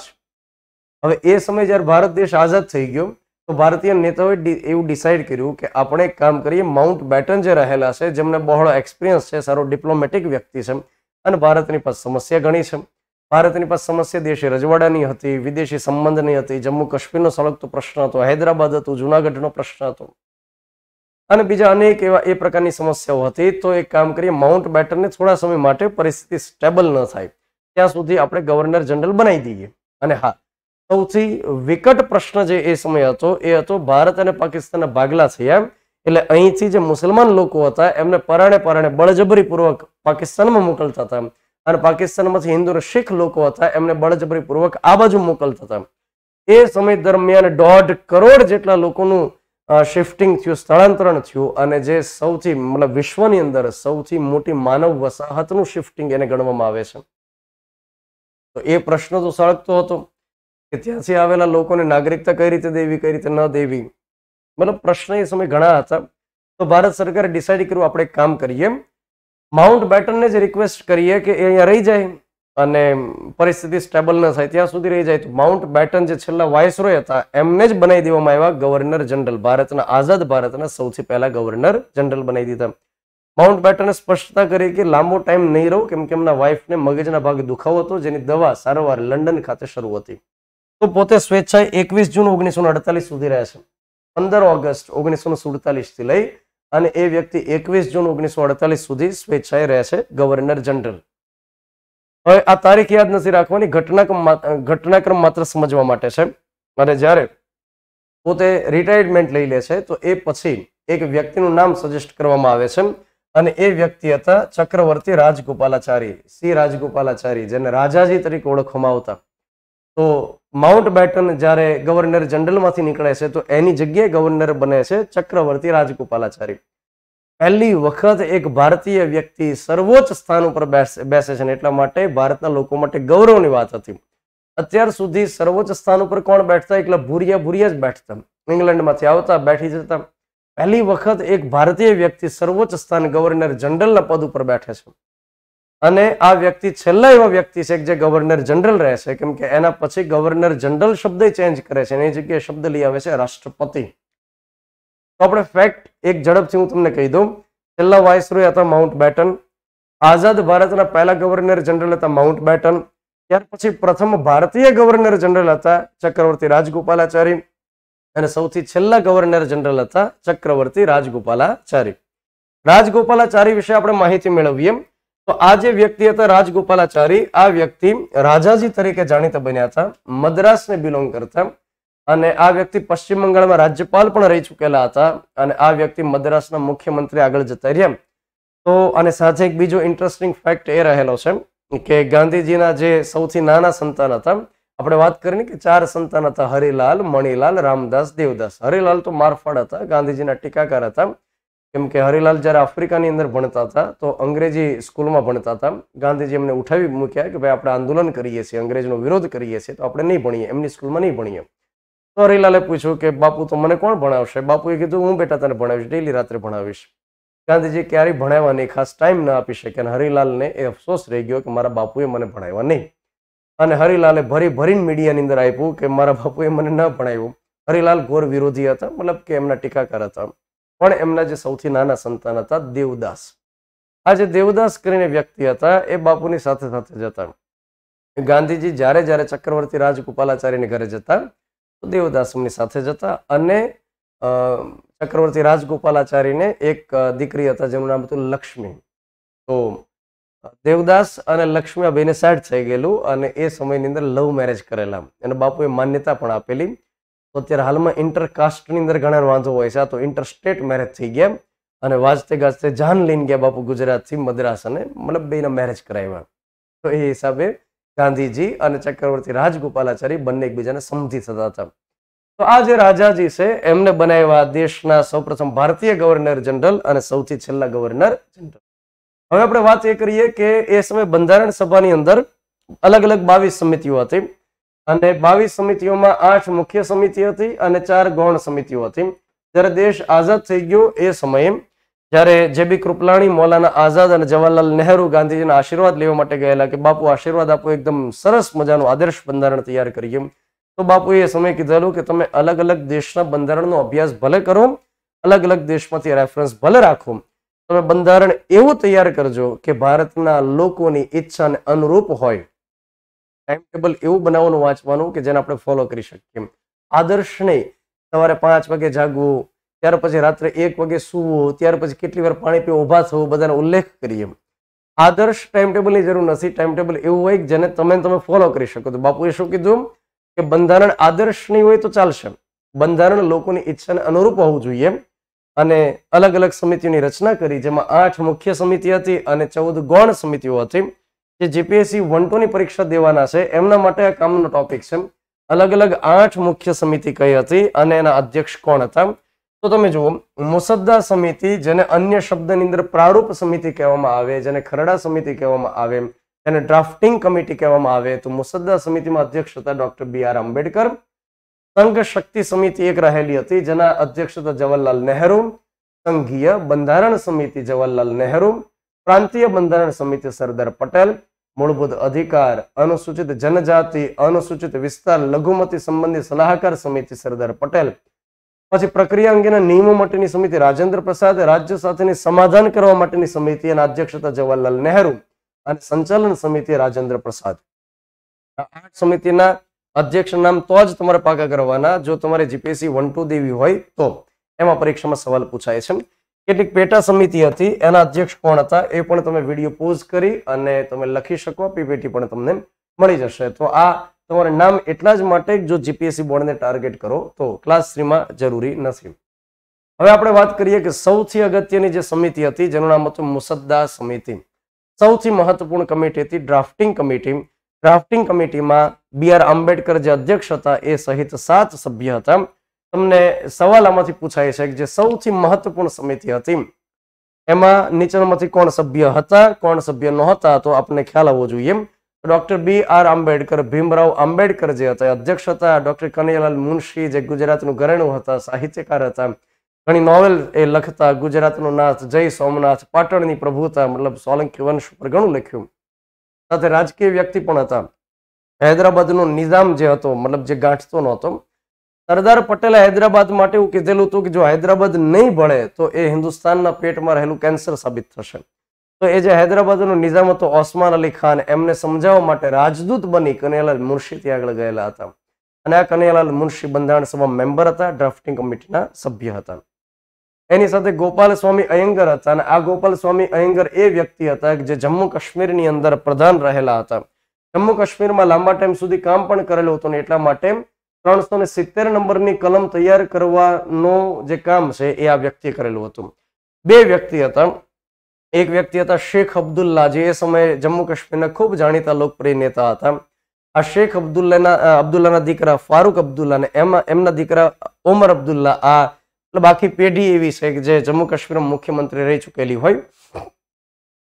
હવે એ સમયે જ્યારે ભારત દેશ આઝાદ થઈ ગયો તો ભારતીય નેતાઓએ એવું ડિસાઇડ કર્યું કે આપણે એક કામ કરીએ, માઉન્ટ બેટન જે રહેલા છે, જેમને બહોળો એક્સપિરિયન્સ છે, સારો ડિપ્લોમેટિક વ્યક્તિ છે અને ભારતની પાસે સમસ્યા ઘણી છે. ભારતની પાસે સમસ્યા દેશી રજવાડાની હતી, વિદેશી સંબંધની હતી, જમ્મુ કાશ્મીરનો સળગતો પ્રશ્ન હતો, હૈદરાબાદ હતું, જુનાગઢનો પ્રશ્ન હતો અને બીજા અનેક એવા એ પ્રકારની સમસ્યાઓ હતી. તો એક કામ કરીએ, માઉન્ટ બેટનને થોડા સમય માટે પરિસ્થિતિ સ્ટેબલ ન થાય ત્યાં સુધી આપણે ગવર્નર જનરલ બનાવી દઈએ. અને હા, સૌથી વિકટ પ્રશ્ન જે એ સમય હતો એ હતો ભારત અને પાકિસ્તાનના ભાગલા થયા, એટલે અહીંથી જે મુસલમાન લોકો હતા એમને પરાણે બળજબરીપૂર્વક પાકિસ્તાનમાં મોકલતા હતા અને પાકિસ્તાનમાંથી હિન્દુ અને શીખ લોકો હતા એમને બળજબરીપૂર્વક આ બાજુ મોકલતા હતા. એ સમય દરમિયાન 1.5 કરોડ જેટલા લોકોનું શિફ્ટિંગ થયું, સ્થળાંતરણ થયું અને જે સૌથી મતલબ વિશ્વની અંદર સૌથી મોટી માનવ વસાહતનું શિફ્ટિંગ એને ગણવામાં આવે છે. તો એ પ્રશ્ન તો સળગતો હતો કે ત્યાંથી આવેલા લોકોને નાગરિકતા કઈ રીતે દેવી, કઈ રીતે ન દેવી, મતલબ પ્રશ્ન એ સમય ઘણા હતા. તો ભારત સરકારે ડિસાઇડ કર્યું આપણે એક કામ કરીએ, માઉન્ટ બેટનને જ રિક્વેસ્ટ કરીએ કે એ અહીંયા રહી જાય અને પરિસ્થિતિ સ્ટેબલ ન થાય ત્યાં સુધી રહી જાય. તો માઉન્ટ બેટન જે છેલ્લા વાયસરોય હતા એમને જ બનાવી દેવામાં આવ્યા ગવર્નર જનરલ. ભારતના આઝાદ ભારતના સૌથી પહેલા ગવર્નર જનરલ બનાવી દીધા. માઉન્ટ બેટને સ્પષ્ટતા કરી કે લાંબો ટાઈમ નહીં રહું, કેમ કે એમના વાઇફને મગજના ભાગે દુખાવો હતો, જેની દવા સારવાર લંડન ખાતે શરૂ હતી. તો પોતે સ્વેચ્છાએ 21 જૂન 1948 સુધી રહ્યા છે. 15 ઓગસ્ટ 1947 થી લઈ અને એ વ્યક્તિ 21 જૂન 1948 સુધી સ્વેચ્છાએ રહે છે ગવર્નર જનરલ. હવે આ તારીખ યાદ નથી રાખવાની, ઘટનાક્રમ માત્ર સમજવા માટે છે. અને જ્યારે પોતે રિટાયરમેન્ટ લઈ લે છે તો એ પછી એક વ્યક્તિનું નામ સજેસ્ટ કરવામાં આવે છે અને એ વ્યક્તિ હતા ચક્રવર્તી રાજગોપાલાચારી, સી રાજગોપાલાચારી, જેને રાજાજી તરીકે ઓળખવામાં આવતા. તો માઉન્ટ બેટન જ્યારે ગવર્નર જનરલમાંથી નીકળે છે તો એની જગ્યાએ ગવર્નર બને છે ચક્રવર્તી રાજગોપાલાચારી. પહેલી વખત એક ભારતીય વ્યક્તિ સર્વોચ્ચ સ્થાન ઉપર બેસે છે એટલા માટે ભારતના લોકો માટે ગૌરવની વાત હતી. અત્યાર સુધી સર્વોચ્ચ સ્થાન ઉપર કોણ બેઠતા? એકલા ભૂરિયા જ બેઠતા, ઇંગ્લેન્ડમાંથી આવતા, બેઠી જતા. પહેલી વખત એક ભારતીય વ્યક્તિ સર્વોચ્ચ સ્થાન ગવર્નર જનરલના પદ ઉપર બેઠે છે અને આ વ્યક્તિ છેલ્લા એવા વ્યક્તિ છે જે ગવર્નર જનરલ રહે છે, કેમ કે એના પછી ગવર્નર જનરલ શબ્દ ચેન્જ કરે છે, એની જગ્યાએ શબ્દ લઈ આવે છે રાષ્ટ્રપતિ. તો આપણે ફેક્ટ એક ઝડપથી હું તમને કહી દઉં. છેલ્લા વાઇસરોય હતા માઉન્ટ બેટન. આઝાદ ભારતના પહેલા ગવર્નર જનરલ હતા માઉન્ટ બેટન. ત્યાર પછી પ્રથમ ભારતીય ગવર્નર જનરલ હતા ચક્રવર્તી રાજગોપાલાચારી અને સૌથી છેલ્લા ગવર્નર જનરલ હતા ચક્રવર્તી રાજગોપાલાચારી. રાજગોપાલાચારી વિશે આપણે માહિતી મેળવીએ તો આ જે વ્યક્તિ હતા રાજગોપાલાચારી, આ વ્યક્તિ રાજાજી તરીકે જાણીતા બન્યા હતા, મદ્રાસને બિલોંગ કરતા અને આ વ્યક્તિ પશ્ચિમ બંગાળમાં રાજ્યપાલ પણ રહી ચૂકેલા હતા અને આ વ્યક્તિ મદ્રાસના મુખ્યમંત્રી આગળ જતા રહ્યા. તો અને સાથે એક બીજો ઇન્ટરેસ્ટિંગ ફેક્ટ એ રહેલો છે કે ગાંધીજીના જે સૌથી નાના સંતાન હતા, આપણે વાત કરીને કે 4 સંતાન હતા, હરિલાલ, મણીલાલ, રામદાસ, દેવદાસ. હરિલાલ તો મારફાડ હતા, ગાંધીજીના ટીકાકાર હતા, કેમ કે હરિલાલ જ્યારે આફ્રિકાની અંદર ભણતા હતા તો અંગ્રેજી સ્કૂલમાં ભણતા હતા. ગાંધીજી એમને ઉઠાવી મૂક્યા કે ભાઈ આપણે આંદોલન કરીએ છીએ, અંગ્રેજનો વિરોધ કરીએ છીએ, તો આપણે નહીં ભણીએ, એમની સ્કૂલમાં નહીં ભણીએ. તો હરિલાલે પૂછ્યું કે બાપુ તો મને કોણ ભણાવશે? બાપુએ કીધું હું બેટા તને ભણાવીશ, ડેલી રાત્રે ભણાવીશ. ગાંધીજી ક્યારેય ભણાવવા નહીં, ખાસ ટાઈમ ના આપી શકે અને હરિલાલને એ અફસોસ રહી ગયો કે મારા બાપુએ મને ભણાવ્યા નહીં. અને હરિલાલે ભરીને મીડિયાની અંદર આપ્યું કે મારા બાપુએ મને ન ભણાવ્યું. હરિલાલ ઘોર વિરોધી હતા, મતલબ કે એમના ટીકાકાર હતા. પણ એમના જે સૌથી નાના સંતાન હતા દેવદાસ, આ જે દેવદાસ કરીને વ્યક્તિ હતા એ બાપુની સાથે સાથે જતા. ગાંધીજી જ્યારે જ્યારે ચક્રવર્તી રાજગોપાલાચારીને ઘરે જતા તો દેવદાસ એમની સાથે જતા અને ચક્રવર્તી રાજગોપાલાચારીને એક દીકરી હતા જેનું નામ હતું લક્ષ્મી. તો દેવદાસ અને લક્ષ્મી આ બેને સેટ થઈ ગયેલું અને એ સમયની અંદર લવ મેરેજ કરેલા અને બાપુએ માન્યતા પણ આપેલી. તો અત્યારે હાલમાં ઇન્ટરકાસ્ટની અંદર ઘણા વાંધો હોય છે, આ તો ઇન્ટરસ્ટેટ મેરેજ થઈ ગયા અને વાજતે ગાજતે જાન લઈને ગયા બાપુ ગુજરાતથી મદ્રાસ અને મતલબ બેના મેરેજ કરાવ્યા. તો એ હિસાબે ગાંધીજી અને ચક્રવર્તી રાજગોપાલાચારી બંને એકબીજાને સમજી થતા હતા. તો આ જે રાજાજી છે એમને બનાવ્યા દેશના સૌપ્રથમ ભારતીય ગવર્નર જનરલ અને સૌથી છેલ્લા ગવર્નર જનરલ. હવે આપણે વાત એ કરીએ કે એ સમયે બંધારણ સભાની અંદર અલગ અલગ 22 સમિતિઓ હતી અને 22 સમિતિઓમાં 8 મુખ્ય સમિતિ હતી અને 4 ગૌણ સમિતિઓ હતી. જ્યારે દેશ આઝાદ થઈ ગયો એ સમયે જ્યારે જેબી કૃપલાણી, મૌલાના આઝાદ અને જવાહરલાલ નહેરુ ગાંધીજીના આશીર્વાદ લેવા માટે ગયેલા કે બાપુ આશીર્વાદ આપો, એકદમ સરસ મજાનું આદર્શ બંધારણ તૈયાર કરીએ. તો બાપુએ એ સમય કીધેલું કે તમે અલગ અલગ દેશના બંધારણનો અભ્યાસ ભલે કરો, અલગ અલગ દેશમાંથી રેફરન્સ ભલે રાખો, તમે બંધારણ એવું તૈયાર કરજો કે ભારતના લોકોની ઈચ્છાને અનુરૂપ હોય. ટાઈમ ટેબલ એવું બનાવવાનું વાંચવાનું કે જેને આપણે ફોલો કરી શકીએ. આદર્શ નહીં સવારે 5 વાગે જાગવું, ત્યાર પછી રાત્રે 1 વાગે સૂવું, ત્યાર પછી કેટલી વાર પાણી પીવા ઉભા થવું, બધાનો ઉલ્લેખ કરીએ. આદર્શ ટાઈમ ટેબલની જરૂર નથી. ટાઈમ ટેબલ એવું હોય કે જેને તમે ફોલો કરી શકો. તો બાપુએ શું કીધું કે બંધારણ આદર્શ નહીં હોય તો ચાલશે, બંધારણ લોકોની ઈચ્છાને અનુરૂપ હોવું જોઈએ. અને અલગ અલગ સમિતિઓની રચના કરી, જેમાં 8 મુખ્ય સમિતિ હતી અને 14 ગૌણ સમિતિઓ હતી. જે જીપીએસસી 1-2 ની પરીક્ષા દેવાના છે એમના માટે આ કામનો ટોપિક છે. અલગ અલગ 8 મુખ્ય સમિતિ કઈ હતી અને એના અધ્યક્ષ કોણ હતા? તો તમે જુઓ, મુસદ્દા સમિતિ, જેને અન્ય શબ્દની અંદર પ્રારૂપ સમિતિ કહેવામાં આવે, જેને ખરડા સમિતિ કહેવામાં આવે, જેને ડ્રાફ્ટિંગ કમિટી કહેવામાં આવે. તો મુસદ્દા સમિતિમાં અધ્યક્ષ હતા ડોક્ટર BR આંબેડકર. સંઘ શક્તિ સમિતિ એક રહેલી હતી જેના અધ્યક્ષ હતા જવાહરલાલ નહેરુ. સંઘીય બંધારણ સમિતિ જવાહરલાલ નહેરુ. પ્રાંતીય બંધારણ સમિતિ સરદાર પટેલ. મૂળભૂત અધિકાર, અનુસૂચિત જનજાતિ, અનુસૂચિત વિસ્તાર, લઘુમતી સંબંધી સલાહકાર સમિતિ સરદાર પટેલ. પછી પ્રક્રિયા અંગેના નિયમો માટેની સમિતિ રાજેન્દ્ર પ્રસાદ. રાજ્ય સાથેની સમાધાન કરવા માટેની સમિતિ એના અધ્યક્ષ હતા જવાહરલાલ નહેરુ અને સંચાલન સમિતિ રાજેન્દ્ર પ્રસાદ. 8 સમિતિના અધ્યક્ષ નામ તો જ તમારે પાકા કરવાના જો તમારે જીપીએસસી 1-2 દેવી હોય તો. એમાં પરીક્ષામાં સવાલ પૂછાય છે. કેટલીક પેટા સમિતિ હતી, એના અધ્યક્ષ કોણ હતા એ પણ તમે વિડીયો પોઝ કરી અને તમે લખી શકો, પીપીટી પણ તમને મળી જશે. તો આ તમારે નામ એટલા જ માટે જો જીપીએસસી બોર્ડને ટાર્ગેટ કરો તો ક્લાસ 3 માં જરૂરી નથી. હવે આપણે વાત કરીએ કે સૌથી અગત્યની જે સમિતિ હતી જેનું નામ હતું મુસદ્દા સમિતિ. સૌથી મહત્વપૂર્ણ કમિટી હતી ડ્રાફ્ટિંગ કમિટી. ડ્રાફ્ટિંગ કમિટીમાં બી.આર. આંબેડકર જે અધ્યક્ષ હતા એ સહિત 7 સભ્ય હતા. તમને સવાલ આમાંથી પૂછાય છે કે જે સૌથી મહત્વપૂર્ણ સમિતિ હતી એમાં નીચેનામાંથી કોણ સભ્ય હતા, કોણ સભ્ય નહોતા, તો આપણને ખ્યાલ આવવો જોઈએ. ડોક્ટર બી.આર. આંબેડકર, ભીમરાવ આંબેડકર જે હતા અધ્યક્ષ હતા. ડોક્ટર કનૈયાલાલ મુનશી જે ગુજરાતનું ઘરેણું હતા, સાહિત્યકાર હતા, ઘણી નોવેલ એ લખતા, ગુજરાતનું નાથ, જય સોમનાથ, પાટણની પ્રભુતા મતલબ સોલંકી વંશ ઉપર ઘણું લખ્યું. સાથે રાજકીય વ્યક્તિ પણ હતા. હૈદરાબાદનો નિઝામ જે હતો મતલબ જે ગાંઠતો નહોતો. સરદાર પટેલે હૈદરાબાદ માટે એવું કીધેલું હતું કે જો હૈદરાબાદ નહીં ભળે તો એ હિન્દુસ્તાનના પેટમાં રહેલું કેન્સર સાબિત થશે. તો એ જે હૈદરાબાદનો નિઝામ હતો ઓસ્માન અલી ખાન, એમને સમજાવવા માટે રાજદૂત બની કનૈયાલાલ મુનશી ત્યાં આગળ ગયેલા હતા. અને આ કનૈયાલાલ મુનશી બંધારણ સભા મેમ્બર હતા, ડ્રાફ્ટિંગ કમિટીના સભ્ય હતા. એની સાથે ગોપાલ સ્વામી અયંગર હતા. અને આ ગોપાલ સ્વામી અયંગર એ વ્યક્તિ હતા કે જે જમ્મુ કાશ્મીરની અંદર પ્રધાન રહેલા હતા. જમ્મુ કાશ્મીરમાં લાંબા ટાઈમ સુધી કામ પણ કરેલું હતું ને એટલા માટે 370 નંબરની કલમ તૈયાર કરવાનું જે કામ છે એ આ વ્યક્તિએ કરેલું હતું. 2 વ્યક્તિ હતા. એક વ્યક્તિ હતા શેખ અબ્દુલ્લા, જે એ સમયે જમ્મુ કાશ્મીરના ખૂબ જાણીતા લોકપ્રિય નેતા હતા. આ શેખ અબ્દુલ્લાના દીકરા ફારૂક અબ્દુલ્લા ને એમના દીકરા ઓમર અબ્દુલ્લા, આ મતલબ આખી પેઢી એવી છે કે જે જમ્મુ કાશ્મીરમાં મુખ્યમંત્રી રહી ચૂકેલી હોય.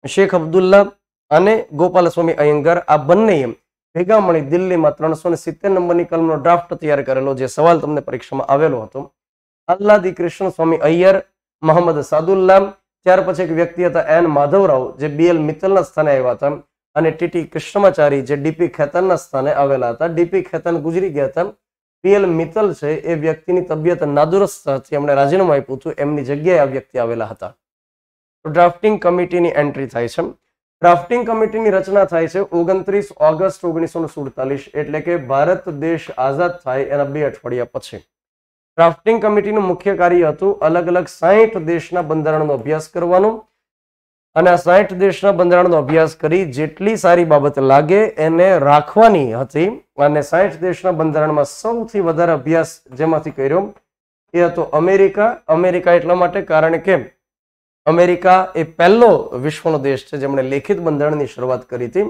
શેખ અબ્દુલ્લા અને ગોપાલ સ્વામી અયંગર આ બંને ભેગા મળી દિલ્હીમાં 370 નંબરની કલમનો ડ્રાફ્ટ તૈયાર કરેલો, જે સવાલ તમને પરીક્ષામાં આવેલો હતો. આલ્લાદી કૃષ્ણ સ્વામી અય્યર, મોહમ્મદ સાદુલ્લા, ત્યાર પછી એક વ્યક્તિ હતા એન માધવરાવ જે બી.એલ. મિત્તલના સ્થાને આવ્યા હતા, અને ટી.ટી. કૃષ્ણમાચારી જે ડી.પી. ખેતાનના સ્થાને આવેલા હતા. ડી.પી. ખેતાન ગુજરી ગયા હતા. બી.એલ. મિત્તલ છે એ વ્યક્તિની તબિયત નાદુરસ્ત હતી, એમણે રાજીનામું આપ્યું હતું, એમની જગ્યાએ આ વ્યક્તિ આવેલા હતા. તો ડ્રાફ્ટિંગ કમિટીની એન્ટ્રી થાય છે. ડ્રાફ્ટિંગ કમિટીની રચના થાય છે 29 ઓગસ્ટ 1947, એટલે કે ભારત દેશ આઝાદ થાય એના 2 અઠવાડિયા પછી. ડ્રાફ્ટિંગ કમિટીનું મુખ્ય કાર્ય હતું અલગ અલગ 60 દેશના બંધારણનો અભ્યાસ કરવાનો, અને આ 60 દેશના બંધારણનો અભ્યાસ કરી જેટલી સારી બાબત લાગે એને રાખવાની હતી. અને 60 દેશના બંધારણમાં સૌથી વધારે અભ્યાસ જેમાંથી કર્યો એ હતો અમેરિકા. અમેરિકા એટલા માટે કારણ કે અમેરિકા એ પહેલો વિશ્વનો દેશ છે જેમણે લેખિત બંધારણની શરૂઆત કરી હતી.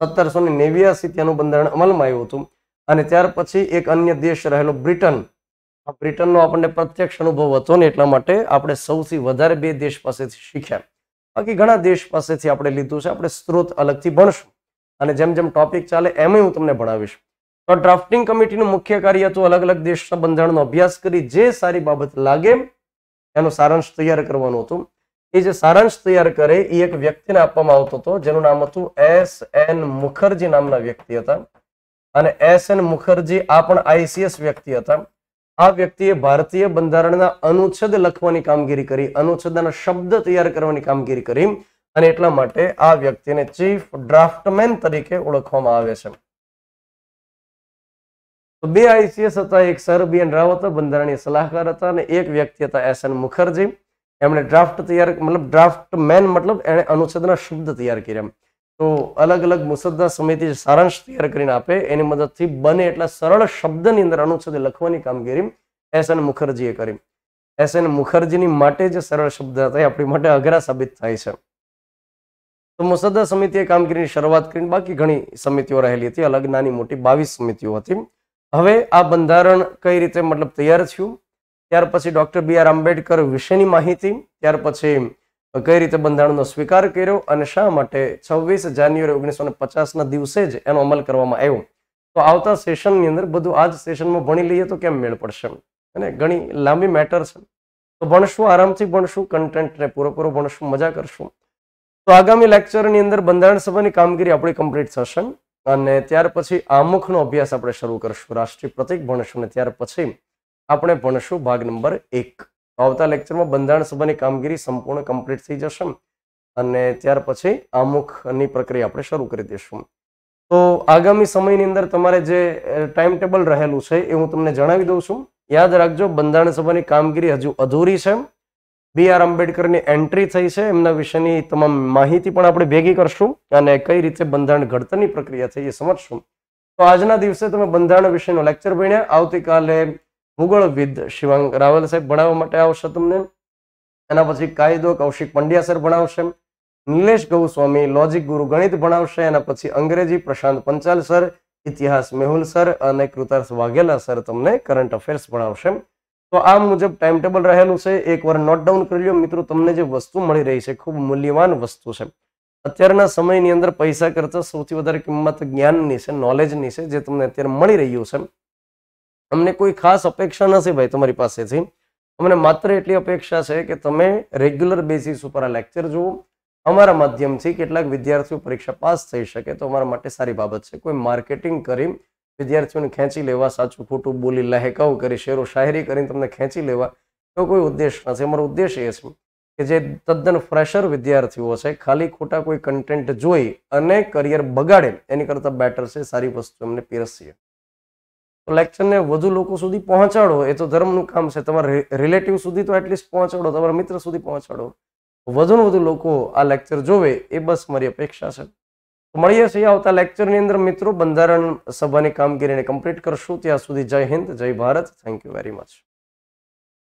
1789 ત્યાંનું બંધારણ અમલમાં આવ્યું હતું. અને ત્યાર પછી એક અન્ય દેશ રહેલો બ્રિટન. આ બ્રિટનનો આપણને પ્રત્યક્ષ અનુભવ હતો ને એટલા માટે આપણે સૌથી વધારે 2 દેશ પાસેથી શીખ્યા. બાકી ઘણા દેશ પાસેથી આપણે લીધું છે. આપણે સ્ત્રોત અલગથી ભણશું અને જેમ જેમ ટોપિક ચાલે એમ હું તમને ભણાવીશ. તો ડ્રાફ્ટિંગ કમિટીનું મુખ્ય કાર્ય હતું અલગ અલગ દેશના બંધારણનો અભ્યાસ કરી જે સારી બાબત લાગે એનો સારાંશ તૈયાર કરવાનું હતું. એ જે સારાંશ તૈયાર કરે એ એક વ્યક્તિને આપવામાં આવતો હતો જેનું નામ હતું S.N. મુખર્જી નામના વ્યક્તિ હતા. અને S.N. મુખર્જી આ પણ ICS વ્યક્તિ હતા. આ વ્યક્તિએ ભારતીય બંધારણના અનુચ્છેદ લખવાની કામગીરી કરી, અનુચ્છેદના શબ્દ તૈયાર કરવાની કામગીરી કરી, અને એટલા માટે આ વ્યક્તિને ચીફ ડ્રાફ્ટમેન તરીકે ઓળખવામાં આવે છે. તો 2 ICS હતા, એક સર બી.એન. રાવ હતા, બંધારણીય સલાહકાર હતા, અને એક વ્યક્તિ હતા S.N. મુખર્જી. એમણે ડ્રાફ્ટ તૈયાર મતલબ ડ્રાફ્ટમેન મતલબ એણે અનુચ્છેદના શબ્દ તૈયાર કર્યા. તો અલગ અલગ મુસદ્દા સમિતિ સારાંશ તૈયાર કરીને આપે એની મદદથી બને એટલા સરળ શબ્દની અંદર અનુચ્છેદ લખવાની કામગીરી S.N. મુખર્જીએ કરી. S.N. મુખર્જીની માટે જે સરળ શબ્દ હતા એ આપણી માટે અઘરા સાબિત થાય છે. તો મુસદ્દા સમિતિએ કામગીરીની શરૂઆત કરીને બાકી ઘણી સમિતિઓ રહેલી હતી, અલગ નાની મોટી 22 સમિતિઓ હતી. હવે આ બંધારણ કઈ રીતે મતલબ તૈયાર થયું, ત્યાર પછી ડોક્ટર બી.આર. આંબેડકર વિશેની માહિતી, ત્યાર પછી કઈ રીતે બંધારણનો સ્વીકાર કર્યો અને શા માટે 26 જાન્યુઆરી 1950 ના દિવસે જ એનો અમલ કરવામાં આવ્યો. તો આવતા સેશનની અંદર બધું આ જ સેશનમાં ભણી લઈએ તો કેમ મેળ પડશે, અને ઘણી લાંબી મેટર છે. તો ભણશું, આરામથી ભણશું, કન્ટેન્ટને પૂરેપૂરો ભણશું, મજા કરશું. તો આગામી લેક્ચરની અંદર બંધારણ સભાની કામગીરી આપણી કમ્પ્લીટ થશે અને ત્યાર પછી આમુખનો અભ્યાસ આપણે શરૂ કરશું, રાષ્ટ્રીય પ્રતીક ભણશું અને ત્યાર પછી આપણે ભણશું ભાગ નંબર 1. આવતા લેક્ચરમાં બંધારણ સભાની કામગીરી સંપૂર્ણ કમ્પ્લીટ થઈ જશે અને ત્યાર પછી આમુખની પ્રક્રિયા આપણે શરૂ કરી દઈશું. તો આગામી સમયની અંદર તમારે જે ટાઈમ ટેબલ રહેલું છે એ હું તમને જણાવી દઉં છું. યાદ રાખજો, બંધારણ સભાની કામગીરી હજુ અધૂરી છે. બી.આર. આંબેડકરની એન્ટ્રી થઈ છે, એમના વિશેની તમામ માહિતી પણ આપણે ભેગી કરશું અને કઈ રીતે બંધારણ ઘડતરની પ્રક્રિયા થઈ એ સમજશું. તો આજના દિવસે તમે બંધારણ વિષયનો લેક્ચર ભણ્યા. આવતીકાલે ભૂગોળ વિદ શિવાંગ રાવલ સાહેબ ભણાવવા માટે આવશે તમને. એના પછી કાયદો કૌશિક પંડ્યા સર ભણાવશે. નિલેશ ગૌસ્વામી લોજિક ગુરુ ગણિત ભણાવશે. એના પછી અંગ્રેજી પ્રશાંત પંચાલ સર, ઇતિહાસ મેહુલ સર અને કૃતાર્થ વાઘેલા સર તમને કરંટ અફેર્સ ભણાવશે. તો આ મુજબ ટાઈમ ટેબલ રહેલું છે. એકવાર નોટ ડાઉન કરી લો મિત્રો. તમને જે વસ્તુ મળી રહી છે ખૂબ મૂલ્યવાન વસ્તુ છે. અત્યારના સમયની અંદર પૈસા કરતા સૌથી વધારે કિંમત જ્ઞાનની છે, નોલેજની છે, જે તમને અત્યારે મળી રહ્યું છે. અમને કોઈ ખાસ અપેક્ષા નથી ભાઈ તમારી પાસેથી. અમને માત્ર એટલી અપેક્ષા છે કે તમે રેગ્યુલર બેસિસ ઉપર આ લેક્ચર જુઓ. અમારા માધ્યમથી કેટલાક વિદ્યાર્થીઓ પરીક્ષા પાસ થઈ શકે તો અમારા માટે સારી બાબત છે. કોઈ માર્કેટિંગ કરી વિદ્યાર્થીઓને ખેંચી લેવા, સાચું ખોટું બોલી, લહેકાવ કરી, શેરો શાયરી કરીને તમને ખેંચી લેવા એવો કોઈ ઉદ્દેશ નથી. અમારો ઉદ્દેશ એ છે કે જે તદ્દન ફ્રેશર વિદ્યાર્થીઓ છે ખાલી ખોટા કોઈ કન્ટેન્ટ જોઈ અને કરિયર બગાડે એની કરતા બેટર છે સારી વસ્તુ એમને પીરસીએ. તો લેક્ચરને વધુ લોકો સુધી પહોંચાડો એ તો ધર્મનું કામ છે. તમારા રિલેટિવ સુધી તો એટલીસ્ટ પહોંચાડો, તમારા મિત્ર સુધી પહોંચાડો. વધુ ને વધુ લોકો આ લેક્ચર જોવે એ બસ મારી અપેક્ષા છે. મળીએ છીએ આવતા લેક્ચરની અંદર મિત્રો. બંધારણ સભાની કામગીરીને કમ્પ્લીટ કરશું. ત્યાં સુધી જય હિન્દ, જય Bharat. Thank you very much.